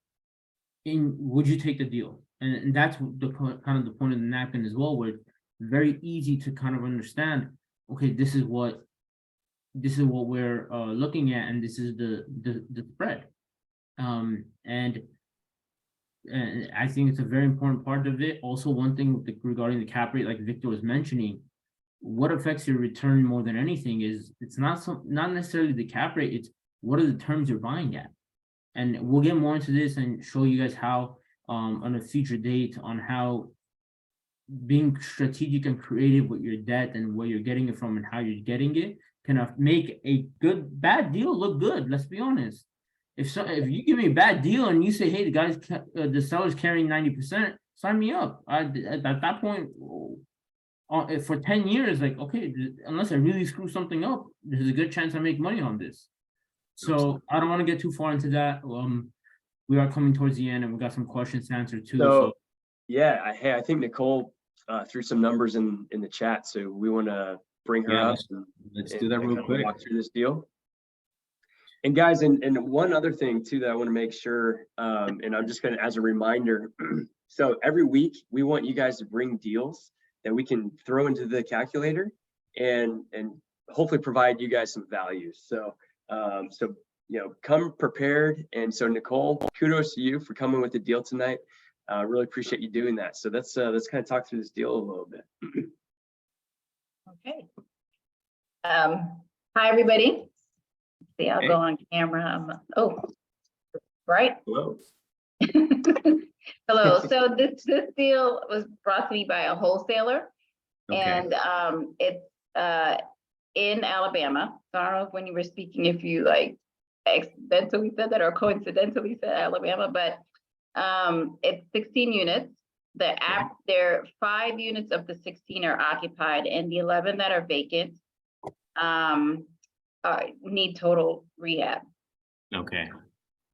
A: would you take the deal? And that's the kind of the point of the napkin as well, where it's very easy to kind of understand, okay, this is what we're looking at, and this is the spread. And I think it's a very important part of it. Also, one thing regarding the cap rate, like Victor was mentioning, what affects your return more than anything is it's not necessarily the cap rate, it's what are the terms you're buying at. And we'll get more into this and show you guys how on a future date on how being strategic and creative with your debt and where you're getting it from and how you're getting it can make a bad deal look good. Let's be honest. If you give me a bad deal and you say, hey, the seller's carrying 90%, sign me up. At that point, for 10 years, like, okay, unless I really screw something up, there's a good chance I make money on this. So I don't want to get too far into that. We are coming towards the end and we got some questions to answer too.
C: So yeah, I think Nicole threw some numbers in the chat, so we want to bring her up.
B: Let's do that real quick.
C: Walk through this deal. And guys, and one other thing too that I want to make sure, and I'm just going to, as a reminder, so every week we want you guys to bring deals that we can throw into the calculator and hopefully provide you guys some value. So come prepared. And so Nicole, kudos to you for coming with the deal tonight. Really appreciate you doing that. So let's kind of talk through this deal a little bit.
H: Okay. Hi, everybody. See, I'll go on camera. Right.
C: Hello.
H: Hello. So this deal was brought to me by a wholesaler, and it's in Alabama. So I don't know if when you were speaking, if you like accidentally said that or coincidentally said Alabama, but it's 16 units. There are 5 units of the 16 are occupied, and the 11 that are vacant need total rehab.
B: Okay.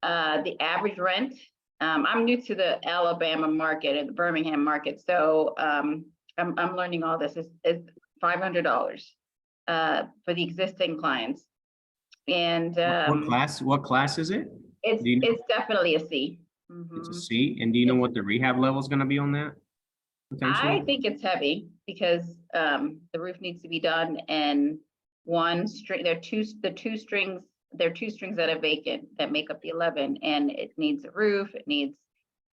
H: The average rent, I'm new to the Alabama market and the Birmingham market, so I'm learning all this. Is $500 for the existing clients. And
B: what class is it?
H: It's definitely a C.
B: It's a C. And do you know what the rehab level is going to be on that?
H: I think it's heavy because the roof needs to be done, and one string, there are two strings that are vacant that make up the 11, and it needs a roof, it needs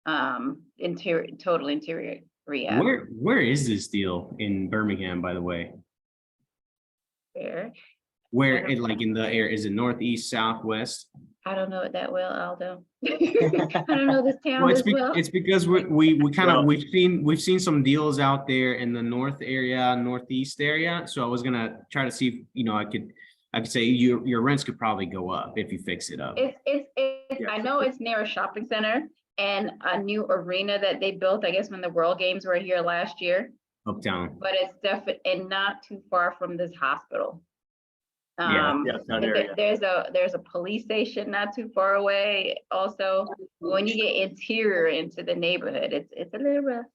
H: total interior rehab.
B: Where is this deal in Birmingham, by the way? Where it like in the air, is it northeast, southwest?
H: I don't know it that well, Aldo. I don't know this town as well.
B: It's because we kind of we've seen some deals out there in the north area, northeast area. So I was gonna try to see if, I could say your rents could probably go up if you fix it up.
H: I know it's near a shopping center and a new arena that they built, I guess, when the World Games were here last year.
B: Uptown.
H: But it's definitely and not too far from this hospital. There's a police station not too far away. Also, when you get interior into the neighborhood, it's a little rough.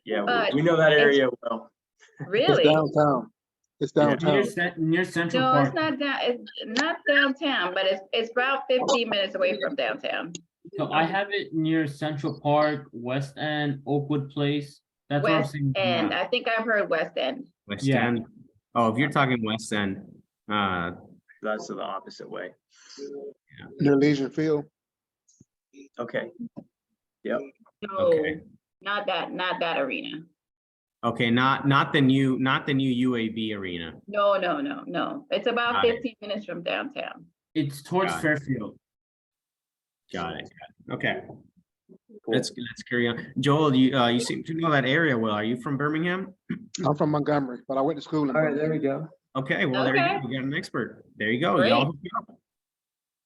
C: Yeah, we know that area well.
H: Really?
I: It's downtown.
A: Near Central
H: No,
A: Park.
H: it's not down. It's not downtown, but it's about 15 minutes away from downtown.
A: So I have it near Central Park, West End, Oakwood Place. That's what I'm
H: West
A: saying.
H: End. I think I've heard West End.
B: West End. Oh, if you're talking West End,
C: that's the opposite way.
I: Near Legion Field.
C: Okay. Yep.
H: No,
B: okay.
H: Not that arena.
B: Okay, not the new UAB arena.
H: No. It's about 15 minutes from downtown.
A: It's towards Fairfield.
B: Got it. Okay. Cool. Let's carry on. Joel, you seem to know that area well. Are you from Birmingham?
I: I'm from Montgomery, but I went to school in
C: All right, there we go.
B: Okay, well, there you go. We got an expert. There you go.
H: Great.
B: Y'all.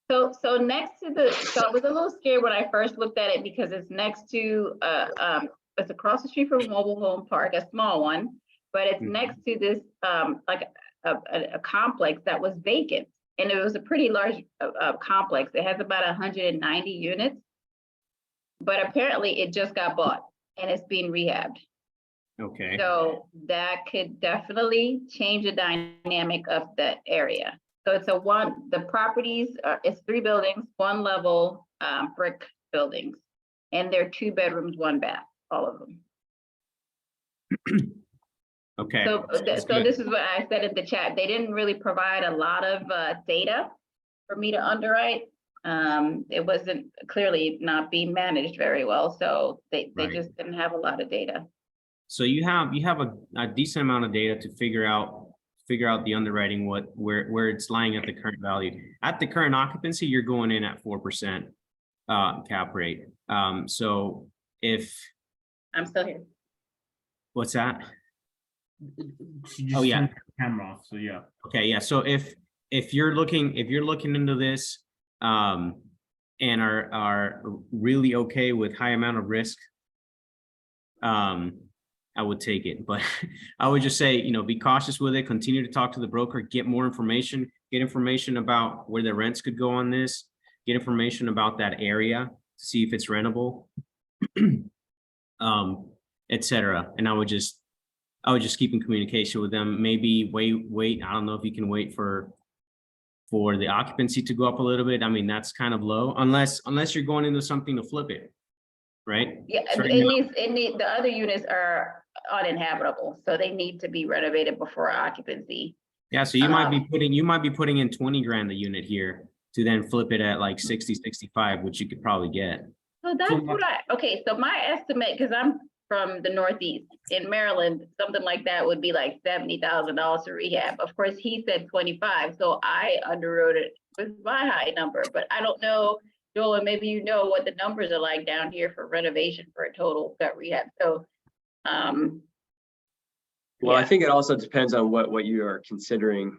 H: So next to the, so I was a little scared when I first looked at it because it's next to, it's across the street from a mobile home park, a small one, but it's next to this, like a complex that was vacant. And it was a pretty large complex. It has about 190 units. But apparently it just got bought and it's being rehabbed.
B: Okay,
H: So that could definitely change the dynamic of the area. So it's the properties, it's 3 buildings, 1 level, brick buildings. And they're 2 bedrooms, 1 bath, all of them.
B: okay.
H: So,
B: That's
H: so
B: good.
H: this is what I said in the chat. They didn't really provide a lot of data for me to underwrite. It wasn't clearly not being managed very well. So they
B: Right.
H: just didn't have a lot of data.
B: So you have a decent amount of data to figure out the underwriting, where it's lying at the current value. At the current occupancy, you're going in at 4% cap rate. So if,
H: I'm still here.
B: what's that?
A: She just
B: Oh, yeah.
A: turned the camera off, so yeah.
B: Okay, yeah. So if you're looking into this and are really okay with high amount of risk, I would take it. But I would just say, be cautious with it, continue to talk to the broker, get more information, get information about where the rents could go on this, get information about that area to see if it's rentable, etc. And I would just keep in communication with them. Maybe wait. I don't know if you can wait for the occupancy to go up a little bit. I mean, that's kind of low, unless you're going into something to flip it, right?
H: Yeah,
B: So right
H: the other units are uninhabitable, so they need to be renovated before occupancy.
B: Yeah, so you might be putting in 20 grand a unit here to then flip it at like 60, 65, which you could probably get.
H: So that's okay, so my estimate, because I'm from the Northeast, in Maryland, something like that would be like $70,000 to rehab. Of course, he said 25, so I underwrote it with my high number, but I don't know, Joel, and maybe you know what the numbers are like down here for renovation for a total gut rehab. So,
C: Well,
H: yeah.
C: I think it also depends on what you are considering,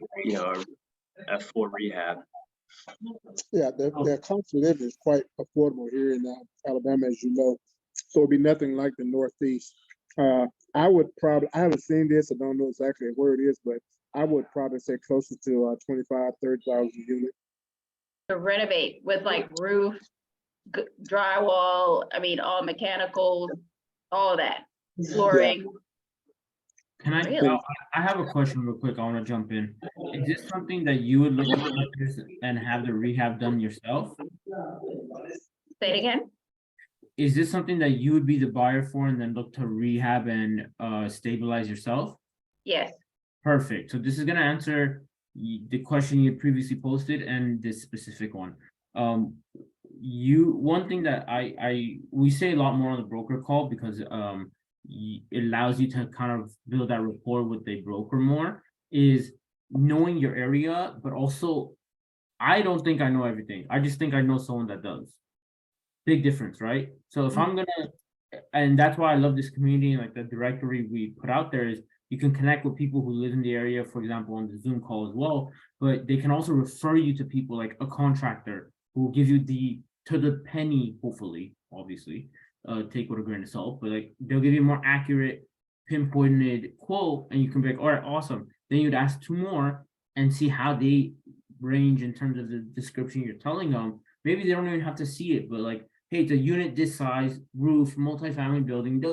C: a full rehab.
I: Yeah, their cost of living is quite affordable here in Alabama, as you know. So it'll be nothing like the Northeast. I haven't seen this, I don't know exactly where it is, but I would probably say closer to 25, 30,000 units.
H: To renovate with like roof, drywall, I mean, all mechanicals, all that, flooring.
A: Can I,
H: Really?
A: I have a question real quick. I want to jump in. Is this something that you would look at this and have the rehab done yourself?
H: Say it again?
A: Is this something that you would be the buyer for and then look to rehab and stabilize yourself?
H: Yes.
A: Perfect. So this is going to answer the question you previously posted and this specific one. One thing that we say a lot more on the broker call because it allows you to kind of build that rapport with the broker more, is knowing your area, but also I don't think I know everything. I just think I know someone that does. Big difference, right? So if I'm gonna, and that's why I love this community and like the directory we put out there is you can connect with people who live in the area, for example, on the Zoom call as well, but they can also refer you to people like a contractor who will give you to the penny, hopefully, obviously, take with a grain of salt, but like they'll give you a more accurate, pinpointed quote, and you can be like, all right, awesome. Then you'd ask 2 more and see how they range in terms of the description you're telling them. Maybe they don't even have to see it, but like, hey, it's a unit this size, roof, multifamily building.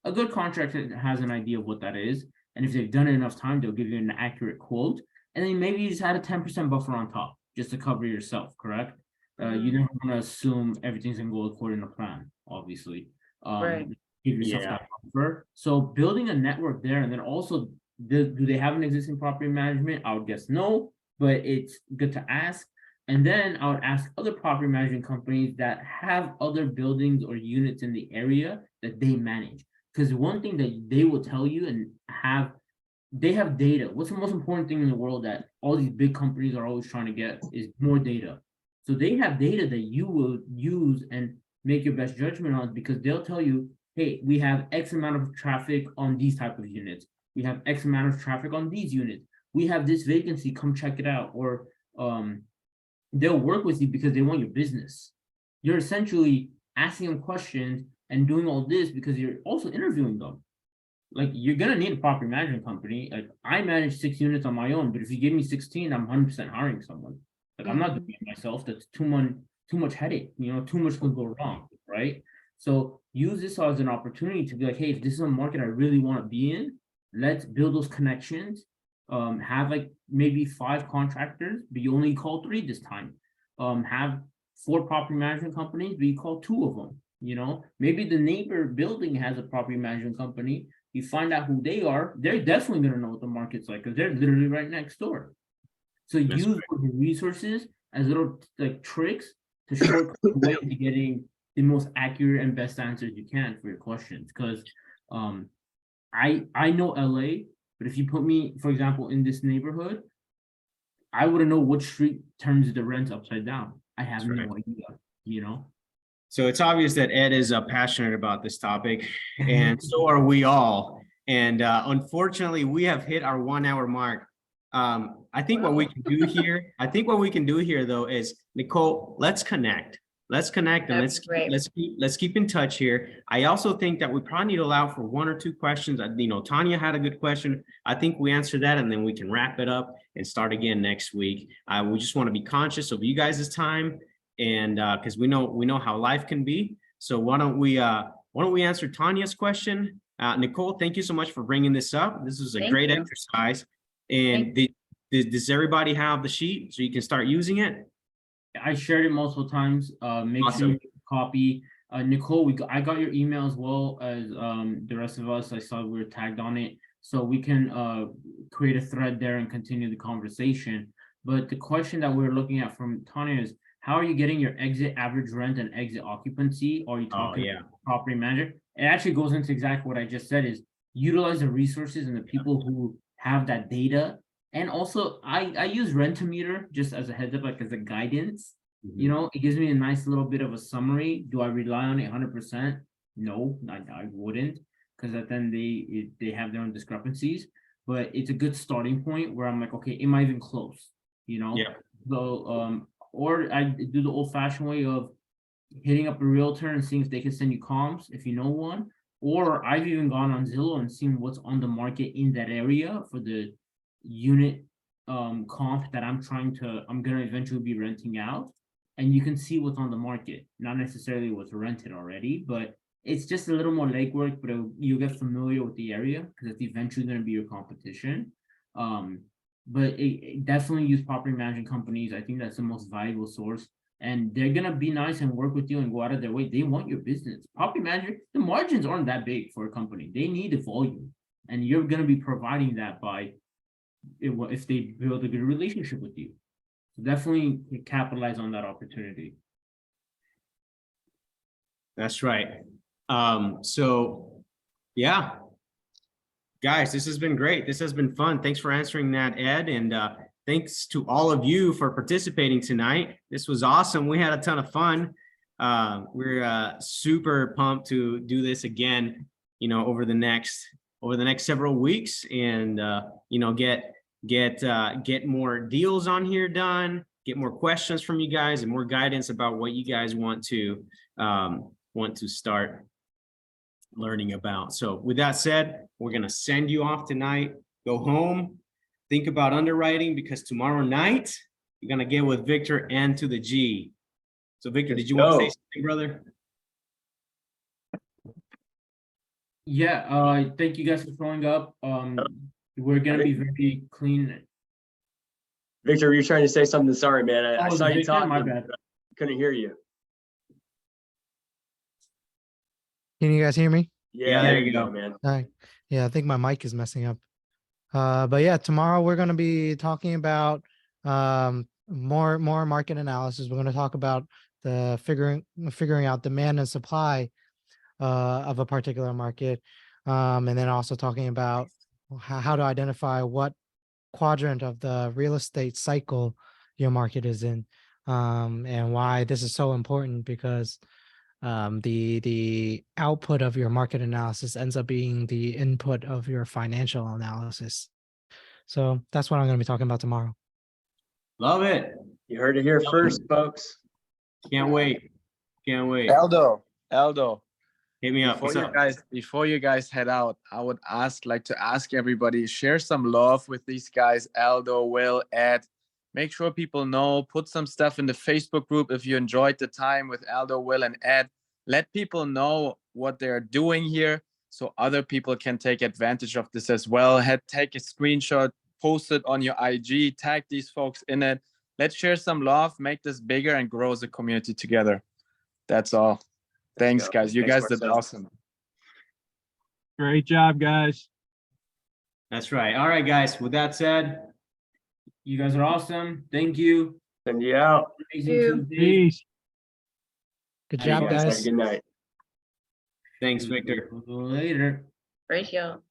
A: A good contractor has an idea of what that is. And if they've done it enough time, they'll give you an accurate quote. And then maybe you just add a 10% buffer on top just to cover yourself, correct? You don't want to assume everything's going to go according to plan, obviously.
H: Right.
A: Give yourself that buffer. So building a network there, and then also, do they have an existing property management? I would guess no, but it's good to ask. And then I would ask other property management companies that have other buildings or units in the area that they manage. Because one thing that they will tell you they have data. What's the most important thing in the world that all these big companies are always trying to get is more data. So they have data that you will use and make your best judgment on, because they'll tell you, hey, we have X amount of traffic on these type of units. We have X amount of traffic on these units. We have this vacancy, come check it out. Or they'll work with you because they want your business. You're essentially asking them questions and doing all this because you're also interviewing them. Like, you're gonna need a property management company. Like, I manage 6 units on my own, but if you give me 16, I'm 100% hiring someone. Like, I'm not doing it myself. That's too much headache, too much could go wrong, right? So use this as an opportunity to be like, hey, if this is a market I really want to be in, let's build those connections. Have like maybe 5 contractors, but you only call 3 this time. Have 4 property management companies, but you call 2 of them. Maybe the neighbor building has a property management company. You find out who they are. They're definitely going to know what the market's like because they're literally right next door. So use those resources as little like tricks to shortcut the way to getting the most accurate and best answers you can for your questions. Because I know LA, but if you put me, for example, in this neighborhood, I wouldn't know which street turns the rent upside down. I have no idea.
B: So it's obvious that Ed is passionate about this topic, and so are we all. And unfortunately, we have hit our 1 hour mark. I think what we can do here, though, is Nicole, let's connect. Let's connect and let's keep in touch here. I also think that we probably need to allow for 1 or 2 questions. Tanya had a good question. I think we answered that, and then we can wrap it up and start again next week. We just want to be conscious of you guys' time, and because we know how life can be. So why don't we answer Tanya's question? Nicole, thank you so much for bringing this up. This was a great exercise. And does everybody have the sheet so you can start using it?
A: I shared it multiple times. Make sure you copy. Nicole, I got your email as well as the rest of us. I saw we were tagged on it, so we can create a thread there and continue the conversation. But the question that we're looking at from Tanya is, how are you getting your exit average rent and exit occupancy? Or are you talking to property manager? It actually goes into exactly what I just said, is utilize the resources and the people who have that data. And also I use Rent-O-Meter just as a heads up, like as a guidance. It gives me a nice little bit of a summary. Do I rely on it 100%? No, I wouldn't, because then they have their own discrepancies. But it's a good starting point where I'm like, okay, am I even close? So or I do the old-fashioned way of hitting up a realtor and seeing if they can send you comps if you know one. Or I've even gone on Zillow and seen what's on the market in that area for the unit comp that I'm gonna eventually be renting out. And you can see what's on the market, not necessarily what's rented already, but it's just a little more legwork, but you'll get familiar with the area because it's eventually going to be your competition. But it definitely use property management companies. I think that's the most valuable source, and they're going to be nice and work with you and go out of their way. They want your business. Property manager, the margins aren't that big for a company. They need the volume, and you're going to be providing that by if they build a good relationship with you. So definitely capitalize on that opportunity.
B: That's right. So yeah, guys, this has been great. This has been fun. Thanks for answering that, Ed. And thanks to all of you for participating tonight. This was awesome. We had a ton of fun. We're super pumped to do this again, over the next several weeks, and get more deals on here done, get more questions from you guys and more guidance about what you guys want to start learning about. So with that said, we're going to send you off tonight. Go home, think about underwriting, because tomorrow night you're going to get with Victor and to the G. So Victor, did you want to say something, brother?
A: Yeah, thank you guys for showing up. We're going to be very clean.
C: Victor, you're trying to say something. Sorry, man. I saw you talking.
A: My bad.
C: Couldn't hear you.
F: Can you guys hear me?
C: Yeah,
B: there you go,
C: man.
F: All right. Yeah, I think my mic is messing up. But yeah, tomorrow we're going to be talking about more market analysis. We're going to talk about the figuring out demand and supply of a particular market, and then also talking about how to identify what quadrant of the real estate cycle your market is in, and why this is so important, because the output of your market analysis ends up being the input of your financial analysis. So that's what I'm going to be talking about tomorrow.
B: Love it.
C: You heard it here first, folks.
B: Can't wait. Can't wait.
E: Aldo,
B: Hit me up. What's up?
E: before you guys head out, I would like to ask everybody, share some love with these guys, Aldo, Will, Ed. Make sure people know, put some stuff in the Facebook group if you enjoyed the time with Aldo, Will, and Ed. Let people know what they're doing here so other people can take advantage of this as well. Take a screenshot, post it on your IG, tag these folks in it. Let's share some love, make this bigger, and grow as a community together. That's all. Thanks,
C: go.
E: guys. You
C: Thanks,
E: guys did
C: Marcel.
E: awesome.
J: Great job, guys.
B: That's right. All right, guys. With that said,
A: You guys are awesome. Thank you.
C: Send you out.
A: Amazing
H: you.
A: Tuesday.
J: Peace.
F: Good
A: Hey,
F: job,
C: Guys, have a
F: guys.
C: good night.
B: thanks, Victor.
A: Later.
H: Ratio.